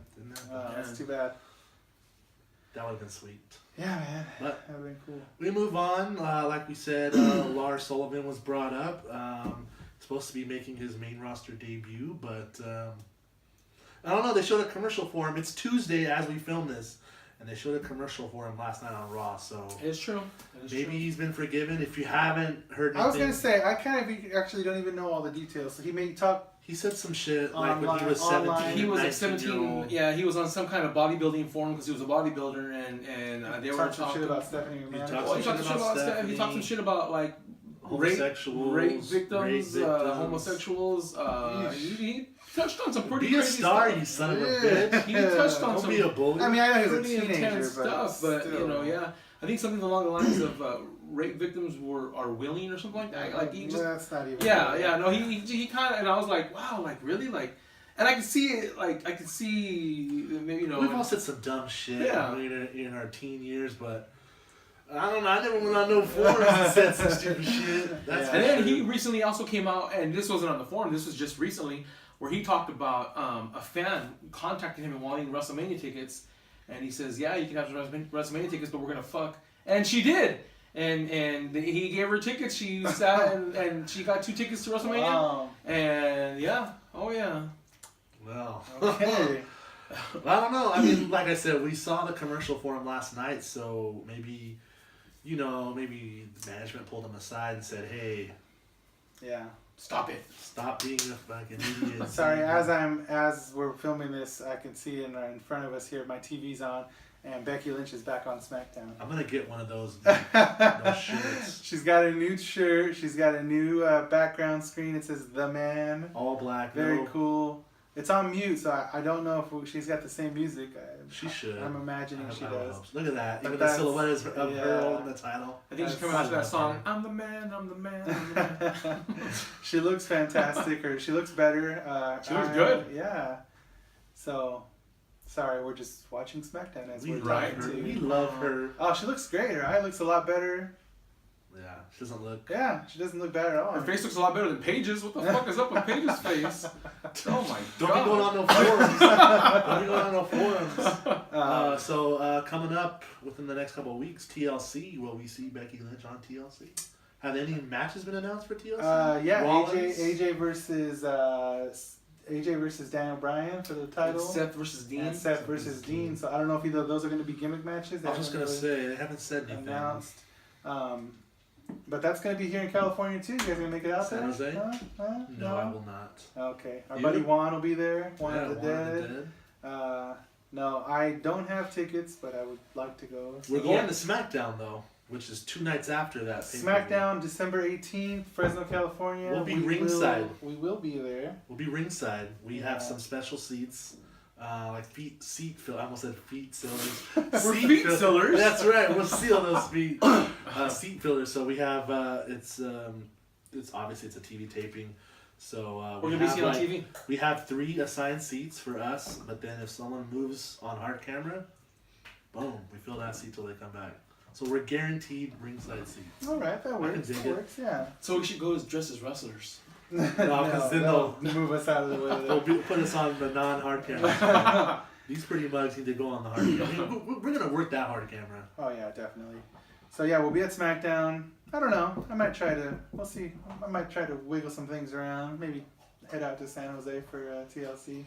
[SPEAKER 1] Oh,
[SPEAKER 3] that's too bad.
[SPEAKER 1] That would have been sweet.
[SPEAKER 3] Yeah, man.
[SPEAKER 1] But
[SPEAKER 3] that would have been cool.
[SPEAKER 1] We move on. Like we said, Lars Sullivan was brought up. Supposed to be making his main roster debut, but I don't know. They showed a commercial for him. It's Tuesday as we film this, and they showed a commercial for him last night on Raw. So
[SPEAKER 2] it's true.
[SPEAKER 1] Maybe he's been forgiven. If you haven't heard anything,
[SPEAKER 3] I was gonna say I kind of actually don't even know all the details. So he may talk.
[SPEAKER 1] He said some shit like when he was 17.
[SPEAKER 2] He was like 17. Yeah, he was on some kind of bodybuilding forum because he was a bodybuilder, and they were talking
[SPEAKER 3] shit about Stephanie
[SPEAKER 2] McMahon. He talked some shit about like rape victims, homosexuals. He touched on some pretty crazy
[SPEAKER 1] star,
[SPEAKER 2] stuff.
[SPEAKER 1] You son of a bitch.
[SPEAKER 2] He touched on
[SPEAKER 1] Don't
[SPEAKER 2] some
[SPEAKER 1] be a bully.
[SPEAKER 3] I mean, I know he was
[SPEAKER 2] pretty
[SPEAKER 3] a teenager,
[SPEAKER 2] intense stuff, but you know, yeah. I think something along the lines of rape victims are willing or something like that. Like he just,
[SPEAKER 3] that's not even.
[SPEAKER 2] No, he kind of, and I was like, wow, like really, like, and I could see it, like I could see, you know.
[SPEAKER 1] We've all said some dumb shit in our teen years, but I don't know. I never went on no forums and said some stupid shit.
[SPEAKER 2] And then he recently also came out, and this wasn't on the forum. This was just recently, where he talked about a fan contacting him and wanting WrestleMania tickets. And he says, yeah, you can have WrestleMania tickets, but we're going to fuck. And she did. And he gave her tickets. She sat and she got 2 tickets to WrestleMania. Wow. And yeah. Oh, yeah.
[SPEAKER 1] Well.
[SPEAKER 3] Okay.
[SPEAKER 1] I don't know. I mean, like I said, we saw the commercial for him last night. So maybe, maybe management pulled him aside and said, hey.
[SPEAKER 3] Yeah.
[SPEAKER 2] Stop it.
[SPEAKER 1] Stop being a fucking idiot.
[SPEAKER 3] Sorry, as we're filming this, I can see in front of us here, my TV's on, and Becky Lynch is back on SmackDown.
[SPEAKER 1] I'm gonna get one of those shirts.
[SPEAKER 3] She's got a new shirt. She's got a new background screen. It says "The Man."
[SPEAKER 1] All black.
[SPEAKER 3] Very cool. It's on mute, so I don't know if she's got the same music.
[SPEAKER 1] She should.
[SPEAKER 3] I'm imagining she does.
[SPEAKER 1] Look at that. Even the silhouette of her holding the title.
[SPEAKER 2] I think she's coming out to that song. I'm the man. I'm the man. I'm the man.
[SPEAKER 3] She looks fantastic, or she looks better.
[SPEAKER 2] She looks good.
[SPEAKER 3] Yeah. So, sorry, we're just watching SmackDown as we're
[SPEAKER 1] talking to. We love her.
[SPEAKER 3] Oh, she looks great. Her eye looks a lot better.
[SPEAKER 1] Yeah, she doesn't look.
[SPEAKER 3] Yeah, she doesn't look bad at all.
[SPEAKER 2] Her face looks a lot better than Paige's. What the fuck is up with Paige's face? Oh my god!
[SPEAKER 1] Don't be going on no forums. Don't be going on no forums. So coming up within the next couple of weeks, TLC. Will we see Becky Lynch on TLC? Have any matches been announced for TLC?
[SPEAKER 3] Yeah,
[SPEAKER 1] Rollins?
[SPEAKER 3] AJ versus Daniel Bryan for the title.
[SPEAKER 2] It's Seth versus Dean.
[SPEAKER 3] And Seth versus Dean. So I don't know if either of those are going to be gimmick matches.
[SPEAKER 1] I was just gonna say they haven't said anything.
[SPEAKER 3] Announced. But that's going to be here in California too. You guys gonna make it out
[SPEAKER 1] San
[SPEAKER 3] there?
[SPEAKER 1] Jose?
[SPEAKER 3] No,
[SPEAKER 1] No, I will not.
[SPEAKER 3] Okay. Our
[SPEAKER 1] You?
[SPEAKER 3] buddy Juan will be there. Juan
[SPEAKER 1] Yeah,
[SPEAKER 3] of the
[SPEAKER 1] Juan of the
[SPEAKER 3] Dead.
[SPEAKER 1] Dead.
[SPEAKER 3] No, I don't have tickets, but I would like to go.
[SPEAKER 1] We're going to SmackDown though, which is 2 nights after that.
[SPEAKER 3] SmackDown, December 18th, Fresno, California.
[SPEAKER 1] We'll be ringside.
[SPEAKER 3] We will be there.
[SPEAKER 1] We'll be ringside. We
[SPEAKER 3] Yeah.
[SPEAKER 1] have some special seats, like seat fill. I almost said feet fillers.
[SPEAKER 2] We're feet fillers.
[SPEAKER 1] That's right. We'll seal those feet. Seat fillers. So we have. It's obviously it's a TV taping. So
[SPEAKER 2] We're
[SPEAKER 1] we
[SPEAKER 2] gonna be
[SPEAKER 1] have,
[SPEAKER 2] seen on TV.
[SPEAKER 1] We have 3 assigned seats for us, but then if someone moves on hard camera, boom, we fill that seat till they come back. So we're guaranteed ringside seats.
[SPEAKER 3] All right, that works.
[SPEAKER 1] dig
[SPEAKER 3] That
[SPEAKER 1] it.
[SPEAKER 3] works, yeah.
[SPEAKER 2] So we should go as dressed as wrestlers.
[SPEAKER 1] No, because then
[SPEAKER 3] they'll move us out of the way.
[SPEAKER 1] they'll put us on the non-hard camera. These pretty mugs need to go on the hard camera. I mean, we're gonna work that hard camera.
[SPEAKER 3] Oh yeah, definitely. So yeah, we'll be at SmackDown. I don't know. I might try to. We'll see. I might try to wiggle some things around. Maybe head out to San Jose for TLC.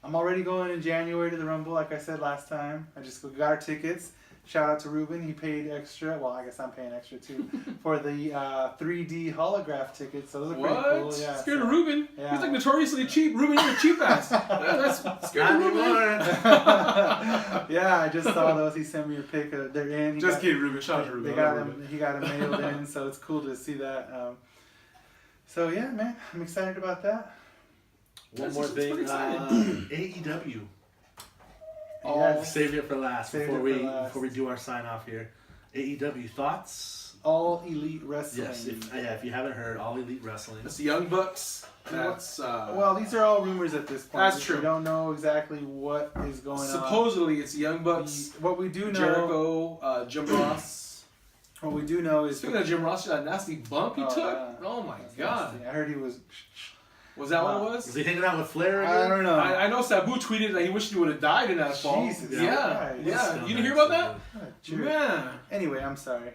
[SPEAKER 3] I'm already going in January to the Rumble, like I said last time. I just got our tickets. Shout out to Ruben. He paid extra. Well, I guess I'm paying extra too for the 3D holograph tickets. So those are pretty cool. Yeah.
[SPEAKER 2] Scared of Ruben?
[SPEAKER 3] Yeah.
[SPEAKER 2] He's like notoriously cheap. Ruben, you're a cheap ass. Yeah, that's scared of
[SPEAKER 1] Not
[SPEAKER 2] Ruben.
[SPEAKER 1] anymore.
[SPEAKER 3] Yeah, I just saw those. He sent me a pic. They're in. He
[SPEAKER 2] Just
[SPEAKER 3] got-
[SPEAKER 2] kidding, Ruben. Shout out to Ruben.
[SPEAKER 3] They got him. He got him mailed in, so it's cool to see that. So yeah, man, I'm excited about that.
[SPEAKER 1] One
[SPEAKER 2] That's
[SPEAKER 1] more
[SPEAKER 2] just- it's
[SPEAKER 1] thing.
[SPEAKER 2] pretty exciting.
[SPEAKER 1] AEW.
[SPEAKER 3] Yes.
[SPEAKER 1] Saved it for last
[SPEAKER 3] Saved
[SPEAKER 1] before
[SPEAKER 3] it for last.
[SPEAKER 1] before we do our sign off here. AEW thoughts?
[SPEAKER 3] All Elite Wrestling.
[SPEAKER 1] Yes. If you haven't heard, All Elite Wrestling.
[SPEAKER 2] That's the Young Bucks. That's
[SPEAKER 3] Well, these are all rumors at this point.
[SPEAKER 2] That's true.
[SPEAKER 3] We don't know exactly what is going on.
[SPEAKER 2] supposedly it's Young Bucks.
[SPEAKER 3] What we do know.
[SPEAKER 2] Jericho, Jim Ross.
[SPEAKER 3] What we do know is.
[SPEAKER 2] Speaking of Jim Ross, that nasty bump he
[SPEAKER 3] Oh,
[SPEAKER 2] took.
[SPEAKER 3] yeah.
[SPEAKER 2] Oh my
[SPEAKER 3] That's
[SPEAKER 2] god.
[SPEAKER 3] nasty. I heard he was.
[SPEAKER 2] Was that what it
[SPEAKER 1] Was
[SPEAKER 2] was?
[SPEAKER 1] he hanging out with Flair
[SPEAKER 3] I
[SPEAKER 1] again?
[SPEAKER 3] don't know.
[SPEAKER 2] I know Sabu tweeted that he wished he would have died in that fall.
[SPEAKER 3] Jesus
[SPEAKER 2] yeah,
[SPEAKER 3] Christ.
[SPEAKER 2] yeah.
[SPEAKER 1] Scumbag,
[SPEAKER 2] You didn't hear about that?
[SPEAKER 3] What a jerk.
[SPEAKER 2] Man.
[SPEAKER 3] Anyway, I'm sorry.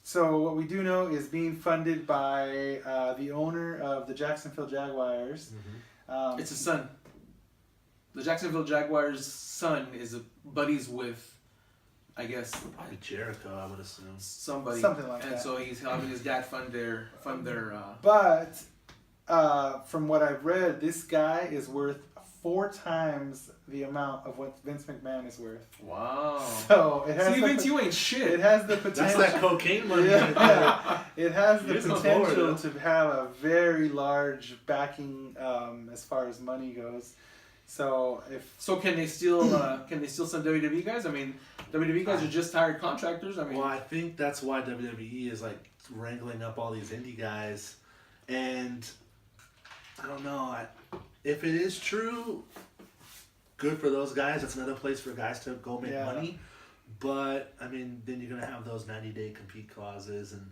[SPEAKER 3] So what we do know is being funded by the owner of the Jacksonville Jaguars.
[SPEAKER 2] It's his son. The Jacksonville Jaguars' son is buddies with, I guess,
[SPEAKER 1] Probably Jericho, I would assume.
[SPEAKER 2] somebody.
[SPEAKER 3] Something like
[SPEAKER 2] and
[SPEAKER 3] that.
[SPEAKER 2] so he's helping his dad fund their.
[SPEAKER 3] But from what I've read, this guy is worth 4 times the amount of what Vince McMahon is worth.
[SPEAKER 2] Wow.
[SPEAKER 3] So it has
[SPEAKER 2] See,
[SPEAKER 3] the,
[SPEAKER 2] Vince, you ain't shit.
[SPEAKER 3] it has the
[SPEAKER 1] That's
[SPEAKER 3] potential.
[SPEAKER 1] that cocaine money.
[SPEAKER 3] Yeah. It has the
[SPEAKER 1] He's on board,
[SPEAKER 3] potential
[SPEAKER 1] though.
[SPEAKER 3] to have a very large backing as far as money goes. So if
[SPEAKER 2] So can they still send WWE guys? I mean, WWE guys are just hired contractors. I mean,
[SPEAKER 1] Well, I think that's why WWE is like wrangling up all these indie guys, and I don't know if it is true. Good for those guys. That's another place for guys to go make
[SPEAKER 3] Yeah.
[SPEAKER 1] money. But I mean, then you're gonna have those 90-day compete clauses, and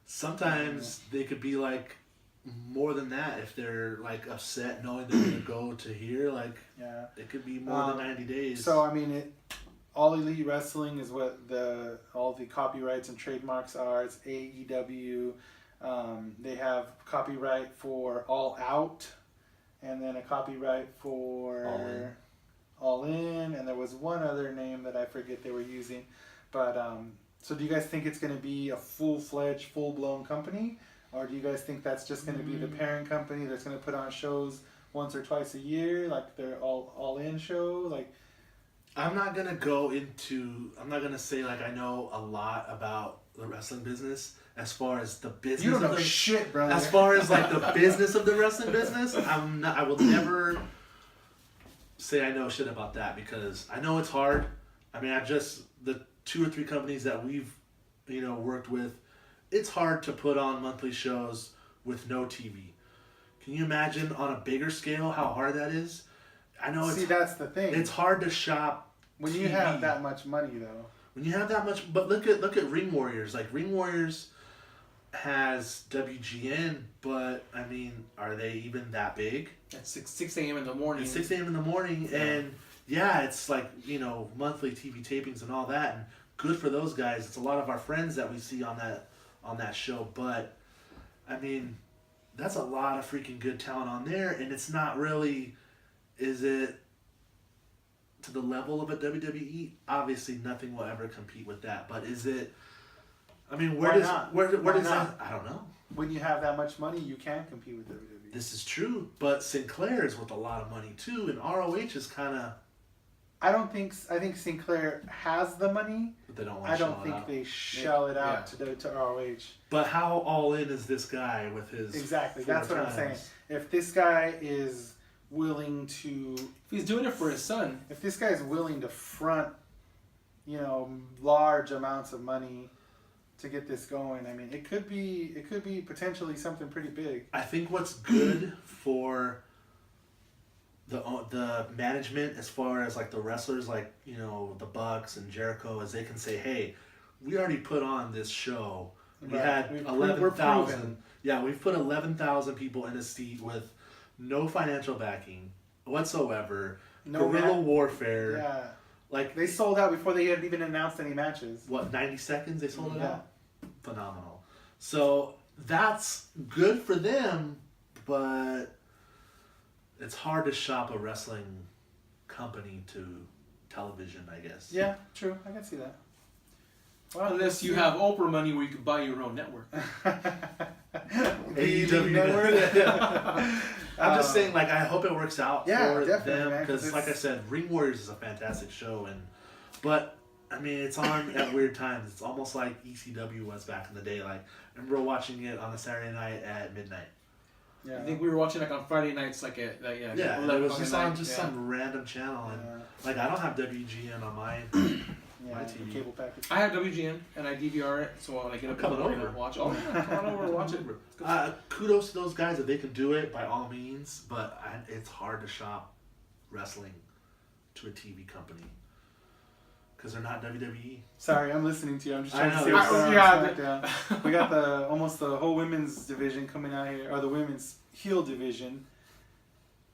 [SPEAKER 1] sometimes they could be like more than that if they're like upset knowing they're gonna go to here. Like
[SPEAKER 3] yeah.
[SPEAKER 1] it could be more than 90 days.
[SPEAKER 3] So I mean, All Elite Wrestling is what all the copyrights and trademarks are. It's AEW. They have copyright for All Out, and then a copyright for All In, and there was one other name that I forget they were using. But so do you guys think it's going to be a full-fledged, full-blown company, or do you guys think that's just going to be the parent company that's going to put on shows once or twice a year, like their All In show, like?
[SPEAKER 1] I'm not gonna say like I know a lot about the wrestling business as far as the business.
[SPEAKER 3] You don't
[SPEAKER 1] of
[SPEAKER 3] know
[SPEAKER 1] the,
[SPEAKER 3] shit, brother.
[SPEAKER 1] As far as like the business of the wrestling business, I will never say I know shit about that because I know it's hard. I mean, the 2 or 3 companies that we've, worked with, it's hard to put on monthly shows with no TV. Can you imagine on a bigger scale how hard that is? I know
[SPEAKER 3] that's the thing.
[SPEAKER 1] it's hard to shop
[SPEAKER 3] when you
[SPEAKER 1] TV.
[SPEAKER 3] have that much money, though.
[SPEAKER 1] When you have that much, but look at Ring Warriors. Like Ring Warriors has WGN, but I mean, are they even that big?
[SPEAKER 2] at 6 a.m. in the morning.
[SPEAKER 1] It's 6 a.m. in the morning, and yeah, it's like monthly TV tapings and all that, and good for those guys. It's a lot of our friends that we see on on that show. But I mean, that's a lot of freaking good talent on there, and it's not really. Is it to the level of a WWE? Obviously, nothing will ever compete with that. But is it? I mean, where does that? I don't know.
[SPEAKER 3] When you have that much money, you can compete with WWE.
[SPEAKER 1] This is true, but Sinclair is with a lot of money too, and ROH is kind of.
[SPEAKER 3] I think Sinclair has the money.
[SPEAKER 1] But they don't want to
[SPEAKER 3] I
[SPEAKER 1] shell
[SPEAKER 3] don't
[SPEAKER 1] it
[SPEAKER 3] think
[SPEAKER 1] out.
[SPEAKER 3] they shell it out to ROH.
[SPEAKER 1] But how all in is this guy with his?
[SPEAKER 3] Exactly.
[SPEAKER 1] 4
[SPEAKER 3] That's what I'm
[SPEAKER 1] times?
[SPEAKER 3] saying. If this guy is willing to,
[SPEAKER 2] If he's doing it for his son.
[SPEAKER 3] if this guy is willing to front, large amounts of money to get this going, I mean, it could be potentially something pretty big.
[SPEAKER 1] I think what's good for the management, as far as like the wrestlers, like the Bucks and Jericho, is they can say, hey, we already put on this show. We
[SPEAKER 3] Right.
[SPEAKER 1] had
[SPEAKER 3] We're
[SPEAKER 1] 11,000.
[SPEAKER 3] proven.
[SPEAKER 1] Yeah, we've put 11,000 people in a seat with no financial backing whatsoever.
[SPEAKER 3] No
[SPEAKER 1] guerrilla
[SPEAKER 3] ma-
[SPEAKER 1] warfare.
[SPEAKER 3] Yeah.
[SPEAKER 1] Like
[SPEAKER 3] They sold out before they had even announced any matches.
[SPEAKER 1] what, 90 seconds they sold it
[SPEAKER 3] Yeah.
[SPEAKER 1] out? Phenomenal. So that's good for them, but it's hard to shop a wrestling company to television, I guess.
[SPEAKER 3] Yeah, true. I can see that. Well,
[SPEAKER 2] Unless you have Oprah money where you can buy your own network.
[SPEAKER 1] AEW
[SPEAKER 3] network.
[SPEAKER 1] I'm just saying, like, I hope it works out
[SPEAKER 3] Yeah,
[SPEAKER 1] for
[SPEAKER 3] definitely,
[SPEAKER 1] them,
[SPEAKER 3] man, 'cause
[SPEAKER 1] because, like I
[SPEAKER 3] it's-
[SPEAKER 1] said, Ring Warriors is a fantastic show, but I mean, it's on at weird times. It's almost like ECW was back in the day. Like, I remember watching it on a Saturday night at midnight.
[SPEAKER 3] Yeah.
[SPEAKER 2] I think we were watching like on Friday nights, like at
[SPEAKER 1] Yeah,
[SPEAKER 2] 11
[SPEAKER 1] it was
[SPEAKER 2] o'clock
[SPEAKER 1] just
[SPEAKER 2] at
[SPEAKER 1] on
[SPEAKER 2] night.
[SPEAKER 1] just some random channel, and
[SPEAKER 3] Yeah.
[SPEAKER 1] like I don't have WGN on mine.
[SPEAKER 3] Yeah,
[SPEAKER 1] my
[SPEAKER 3] the
[SPEAKER 1] TV.
[SPEAKER 3] cable package.
[SPEAKER 2] I have WGN and I DVR it, so when I get up in
[SPEAKER 1] Coming
[SPEAKER 2] the morning
[SPEAKER 1] over.
[SPEAKER 2] and watch. Oh yeah, come on over and watch it. It's good.
[SPEAKER 1] Kudos to those guys if they can do it by all means, but it's hard to shop wrestling to a TV company because they're not WWE.
[SPEAKER 3] Sorry, I'm listening to you. I'm just trying
[SPEAKER 1] I
[SPEAKER 3] to
[SPEAKER 1] know,
[SPEAKER 3] see what's
[SPEAKER 1] it's-
[SPEAKER 3] going
[SPEAKER 2] yeah,
[SPEAKER 3] on SmackDown. We got almost the whole women's division coming out here, or the women's heel division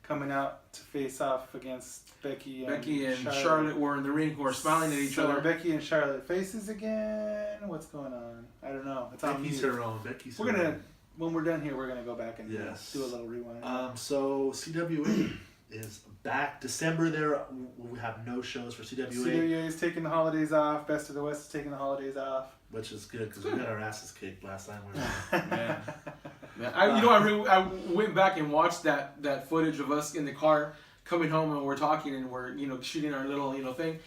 [SPEAKER 3] coming out to face off against Becky and
[SPEAKER 2] Charlotte were in the ring, were smiling at each
[SPEAKER 3] So
[SPEAKER 2] other.
[SPEAKER 3] are Becky and Charlotte faces again? What's going on? I don't know. It's on
[SPEAKER 1] Becky's
[SPEAKER 3] mute.
[SPEAKER 1] her own. Becky's
[SPEAKER 3] We're
[SPEAKER 1] her
[SPEAKER 3] gonna
[SPEAKER 1] own.
[SPEAKER 3] when we're done here, we're gonna go back and
[SPEAKER 1] Yes.
[SPEAKER 3] do a little rewind.
[SPEAKER 1] So CWA is back. December there we have no shows for CWA,
[SPEAKER 3] CWA is taking the holidays off. Best of the West is taking the holidays off.
[SPEAKER 1] which is good because we got our asses kicked last time we were.
[SPEAKER 2] Man. Man, I went back and watched that footage of us in the car coming home and we're talking and we're shooting our little thing,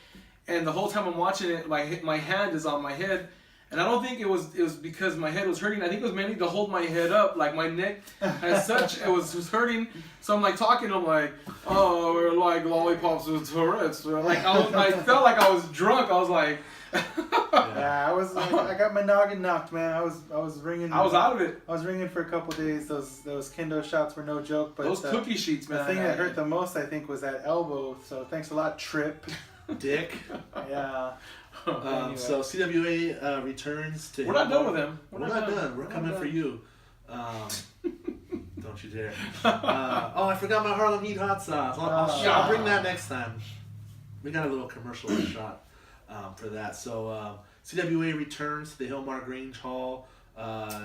[SPEAKER 2] and the whole time I'm watching it, my hand is on my head, and I don't think it was because my head was hurting. I think it was mainly to hold my head up, like my neck as such. It was hurting, so I'm like talking. I'm like, oh, we're like lollipops with Tourette's. Like I felt like I was drunk. I was like.
[SPEAKER 3] Yeah, I was. I got my noggin knocked, man. I was ringing.
[SPEAKER 2] I was out of it.
[SPEAKER 3] I was ringing for a couple days. Those kendo shots were no joke. But
[SPEAKER 2] Those cookie sheets,
[SPEAKER 3] the
[SPEAKER 2] man.
[SPEAKER 3] thing that hurt the most, I think, was that elbow. So thanks a lot, Trip.
[SPEAKER 1] Dick.
[SPEAKER 3] Yeah. Anyway.
[SPEAKER 1] So CWA returns to.
[SPEAKER 2] We're not done with them.
[SPEAKER 1] We're not done. We're coming for you. Don't you dare. I forgot my Harlem Heat hot sauce. I'll bring that next time. We got a little commercial shot for that. So CWA returns to the Hillmark Grange Hall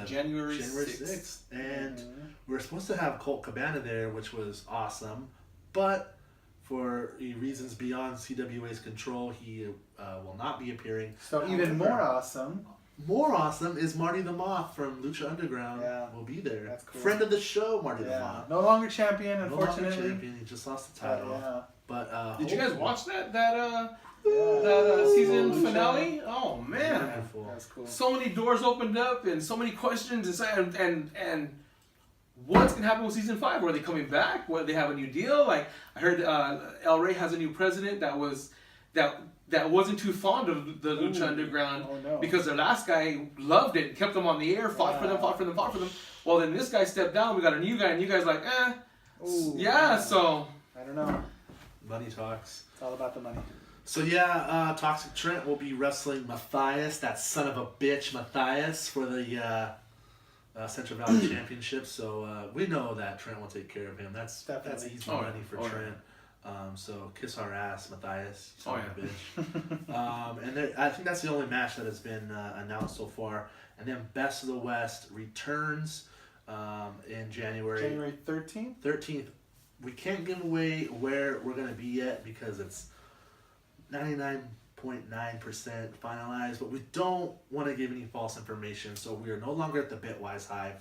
[SPEAKER 2] January
[SPEAKER 1] 6th. And we were supposed to have Colt Cabana there, which was awesome. But for reasons beyond CWA's control, he will not be appearing.
[SPEAKER 3] So even more awesome.
[SPEAKER 1] More awesome is Marty the Moth from Lucha Underground will be there.
[SPEAKER 3] That's cool.
[SPEAKER 1] Friend of the show, Marty the
[SPEAKER 3] Yeah.
[SPEAKER 1] Moth.
[SPEAKER 3] No longer champion,
[SPEAKER 1] No longer
[SPEAKER 3] unfortunately.
[SPEAKER 1] champion. He just lost the title.
[SPEAKER 3] Yeah.
[SPEAKER 1] But
[SPEAKER 2] Did you guys watch that
[SPEAKER 3] Yeah.
[SPEAKER 2] season
[SPEAKER 3] Lucha.
[SPEAKER 2] finale? Oh man,
[SPEAKER 1] Beautiful.
[SPEAKER 3] That's cool.
[SPEAKER 2] so many doors opened up and so many questions and what's gonna happen with season 5? Are they coming back? What, they have a new deal? Like I heard El Rey has a new president that wasn't too fond of the Lucha Underground
[SPEAKER 3] Oh, no.
[SPEAKER 2] because their last guy loved it, kept them on the air, fought for them. Well, then this guy stepped down. We got a new guy, and you guys like,
[SPEAKER 3] Ooh,
[SPEAKER 2] yeah. So
[SPEAKER 3] I don't know.
[SPEAKER 1] Money talks.
[SPEAKER 3] It's all about the money.
[SPEAKER 1] So yeah, Toxic Trent will be wrestling Matthias, that son of a bitch Matthias, for the Central Valley Championship. So we know that Trent will take care of him. That's
[SPEAKER 3] Definitely.
[SPEAKER 1] easy
[SPEAKER 2] Oh,
[SPEAKER 1] money for
[SPEAKER 2] yeah.
[SPEAKER 1] Trent. So kiss our ass, Matthias.
[SPEAKER 2] Oh,
[SPEAKER 1] Son of a bitch. And I think that's the only match that has been announced so far. And then Best of the West returns in January.
[SPEAKER 3] January 13th?
[SPEAKER 1] 13th. We can't give away where we're going to be yet because it's 99.9% finalized, but we don't want to give any false information. So we are no longer at the Bitwise Hive,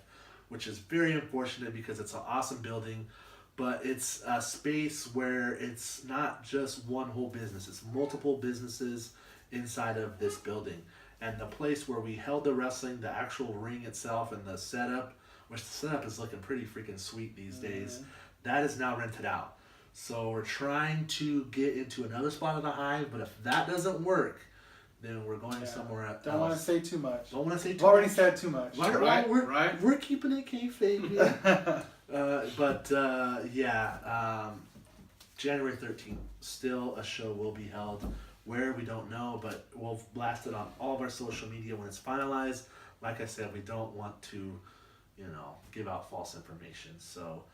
[SPEAKER 1] which is very unfortunate because it's an awesome building, but it's a space where it's not just one whole business. It's multiple businesses inside of this building. And the place where we held the wrestling, the actual ring itself and the setup, which the setup is looking pretty freaking sweet these days, that is now rented out. So we're trying to get into another spot of the Hive, but if that doesn't work, then we're going somewhere else.
[SPEAKER 3] Don't want to say too much.
[SPEAKER 1] Don't want to say too
[SPEAKER 3] I've
[SPEAKER 1] much.
[SPEAKER 3] already said too much.
[SPEAKER 1] We're keeping it kayfabe here. January 13th, still a show will be held. Where, we don't know, but we'll blast it on all of our social media when it's finalized. Like I said, we don't want to, give out false information. So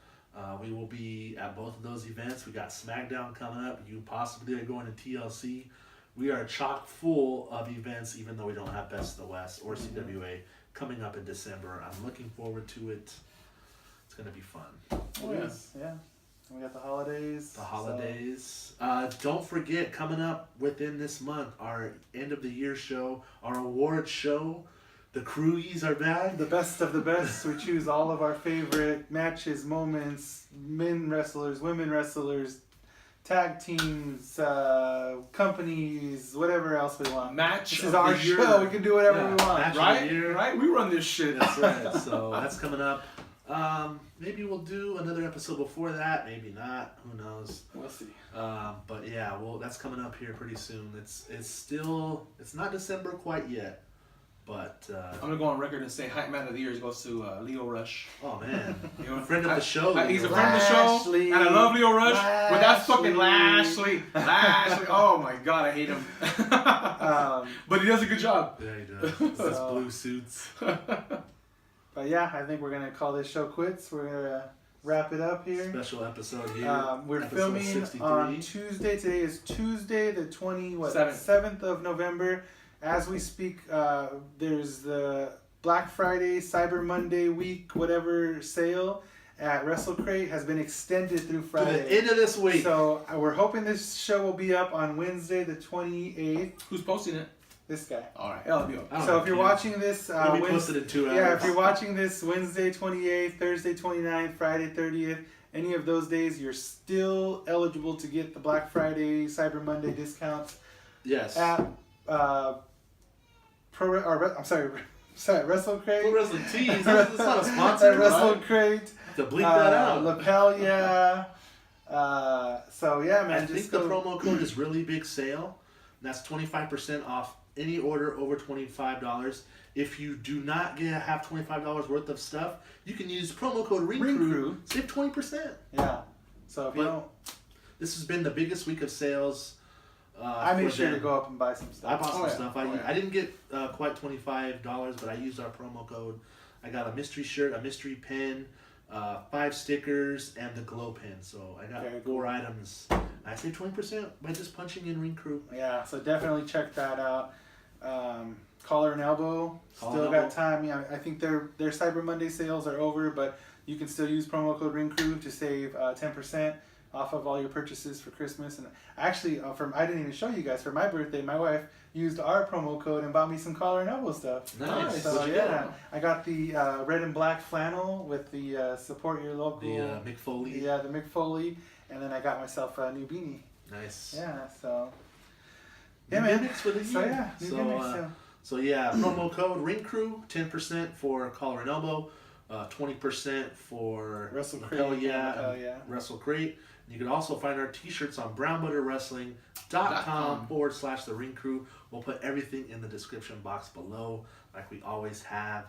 [SPEAKER 1] we will be at both of those events. We got SmackDown coming up. You possibly are going to TLC. We are chock full of events, even though we don't have Best of the West or CWA coming up in December. I'm looking forward to it. It's going to be fun.
[SPEAKER 3] Oh, yes, yeah. And we got the holidays.
[SPEAKER 1] Don't forget, coming up within this month, our end of the year show, our award show. The Crües are back.
[SPEAKER 3] The best of the best. We choose all of our favorite matches, moments, men wrestlers, women wrestlers, tag teams, companies, whatever else we want.
[SPEAKER 2] Match
[SPEAKER 3] This is our show. We can do whatever we want.
[SPEAKER 1] Match
[SPEAKER 2] Right?
[SPEAKER 1] of the year.
[SPEAKER 2] Right? We run this shit.
[SPEAKER 1] That's right. So that's coming up. Maybe we'll do another episode before that. Maybe not. Who knows?
[SPEAKER 3] We'll see.
[SPEAKER 1] But yeah, that's coming up here pretty soon. It's not December quite yet. But
[SPEAKER 2] I'm gonna go on record and say Hype Man of the Year goes to Leo Rush.
[SPEAKER 1] Oh man, friend of the show.
[SPEAKER 2] He's a friend of the show, and I love Leo Rush. But that's fucking Lashley. Oh my god, I hate him. But he does a good job.
[SPEAKER 1] Yeah, he does. Those blue suits.
[SPEAKER 3] But yeah, I think we're gonna call this show quits. We're gonna wrap it up here.
[SPEAKER 1] Special episode here.
[SPEAKER 3] We're
[SPEAKER 1] episode
[SPEAKER 3] filming
[SPEAKER 1] 63.
[SPEAKER 3] on Tuesday. Today is Tuesday, the 7th of November. As we speak, there's the Black Friday, Cyber Monday week, whatever sale at WrestleCrate has been extended through Friday.
[SPEAKER 1] To the end of this week.
[SPEAKER 3] So we're hoping this show will be up on Wednesday, the 28th.
[SPEAKER 2] Who's posting it?
[SPEAKER 3] This guy.
[SPEAKER 2] All right, it'll be up.
[SPEAKER 3] So if you're watching this,
[SPEAKER 1] it'll be posted in 2 hours.
[SPEAKER 3] Yeah, if you're watching this Wednesday 28th, Thursday 29th, Friday 30th, any of those days, you're still eligible to get the Black Friday, Cyber Monday discounts.
[SPEAKER 1] Yes.
[SPEAKER 3] At WrestleCrate.
[SPEAKER 1] Pro Wrestling Tees. That's not a sponsor.
[SPEAKER 3] WrestleCrate.
[SPEAKER 1] To bleep that out.
[SPEAKER 3] Lapel, yeah. So yeah, man.
[SPEAKER 1] I think the promo code is Really Big Sale. That's 25% off any order over $25. If you do not have $25 worth of stuff, you can use promo code Ring Crüe. Save 20%.
[SPEAKER 3] Yeah. So if you don't,
[SPEAKER 1] this has been the biggest week of sales.
[SPEAKER 3] I made sure to go up and buy some stuff.
[SPEAKER 1] I bought some stuff. I didn't get quite $25, but I used our promo code. I got a mystery shirt, a mystery pen, 5 stickers, and the glow pin. So I got 4 items. I saved 20% by just punching in Ring Crüe.
[SPEAKER 3] Yeah, so definitely check that out. Collar and Elbow, still got time. Yeah, I think their Cyber Monday sales are over, but you can still use promo code Ring Crüe to save 10% off of all your purchases for Christmas. And actually, I didn't even show you guys, for my birthday, my wife used our promo code and bought me some Collar and Elbow stuff.
[SPEAKER 1] Nice.
[SPEAKER 3] So yeah, I got the red and black flannel with the support your local.
[SPEAKER 1] The Mick Foley.
[SPEAKER 3] Yeah, the Mick Foley, and then I got myself a new beanie.
[SPEAKER 1] Nice.
[SPEAKER 3] Yeah, so.
[SPEAKER 1] Yeah, man. Gimmicks for the year.
[SPEAKER 3] So yeah, new gimmicks.
[SPEAKER 1] So yeah, promo code Ring Crüe, 10% for Collar and Elbow, 20% for
[SPEAKER 3] WrestleCrate.
[SPEAKER 1] WrestleCrate. You can also find our t-shirts on brownbutterwrestling.com/The Ring Crüe. We'll put everything in the description box below, like we always have.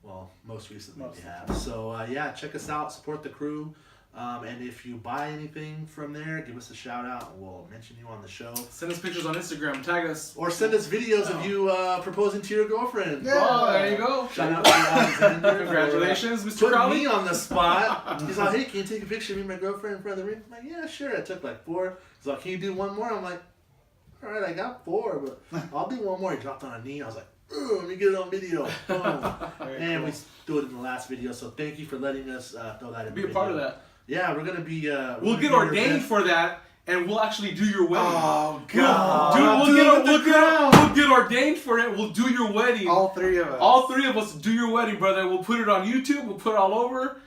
[SPEAKER 1] Well, most recently we have. So yeah, check us out, support the crew. And if you buy anything from there, give us a shout out. We'll mention you on the show.
[SPEAKER 2] Send us pictures on Instagram. Tag us.
[SPEAKER 1] Or send us videos of you proposing to your girlfriend.
[SPEAKER 3] Yeah.
[SPEAKER 2] Oh, there you go.
[SPEAKER 1] Shout out to Alexander.
[SPEAKER 2] Congratulations, Mr.
[SPEAKER 1] Put
[SPEAKER 2] Crowley.
[SPEAKER 1] me on the spot. He's like, hey, can you take a picture of me and my girlfriend in front of the ring? I'm like, yeah, sure. I took like 4. He's like, can you do one more? I'm like, all right, I got 4, but I'll do one more. He dropped on a knee. I was like, ooh, let me get it on video. Boom. And we do it in the last video. So thank you for letting us throw that in.
[SPEAKER 2] Be a part of that.
[SPEAKER 1] Yeah, we're gonna be.
[SPEAKER 2] We'll get ordained for that, and we'll actually do your wedding.
[SPEAKER 3] Oh God!
[SPEAKER 2] We'll get ordained for it. We'll do your wedding.
[SPEAKER 3] All 3 of us.
[SPEAKER 2] All 3 of us do your wedding, brother. We'll put it on YouTube. We'll put it all over.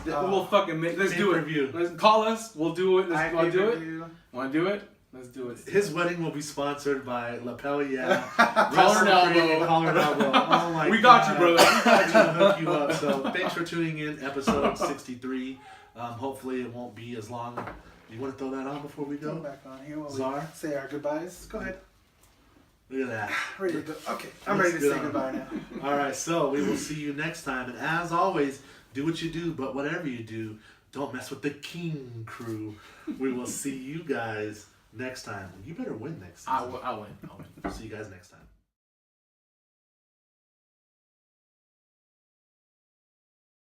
[SPEAKER 2] We'll fucking make. Let's do it.
[SPEAKER 1] Pay-per-view.
[SPEAKER 2] Let's call us. We'll do it. Want to do it?
[SPEAKER 3] You.
[SPEAKER 2] Want to do it? Let's do it.
[SPEAKER 1] His wedding will be sponsored by Lapel Yeah.
[SPEAKER 2] Collar and elbow.
[SPEAKER 1] Collar and elbow. Oh my
[SPEAKER 2] We got
[SPEAKER 1] God.
[SPEAKER 2] you, brother.
[SPEAKER 1] We got you to hook you up. So thanks for tuning in, episode 63. Hopefully it won't be as long. You want to throw that on before we
[SPEAKER 3] Go
[SPEAKER 1] go?
[SPEAKER 3] back on here while
[SPEAKER 1] Czar?
[SPEAKER 3] we say our goodbyes. Go ahead.
[SPEAKER 1] Look at that.
[SPEAKER 3] Ready to go. Okay, I'm
[SPEAKER 1] Let's
[SPEAKER 3] ready to
[SPEAKER 1] get
[SPEAKER 3] say
[SPEAKER 1] on.
[SPEAKER 3] goodbye now.
[SPEAKER 1] All right, so we will see you next time. And as always, do what you do, but whatever you do, don't mess with the King Crew. We will see you guys next time. You better win next season.
[SPEAKER 2] I'll win.
[SPEAKER 1] See you guys next time.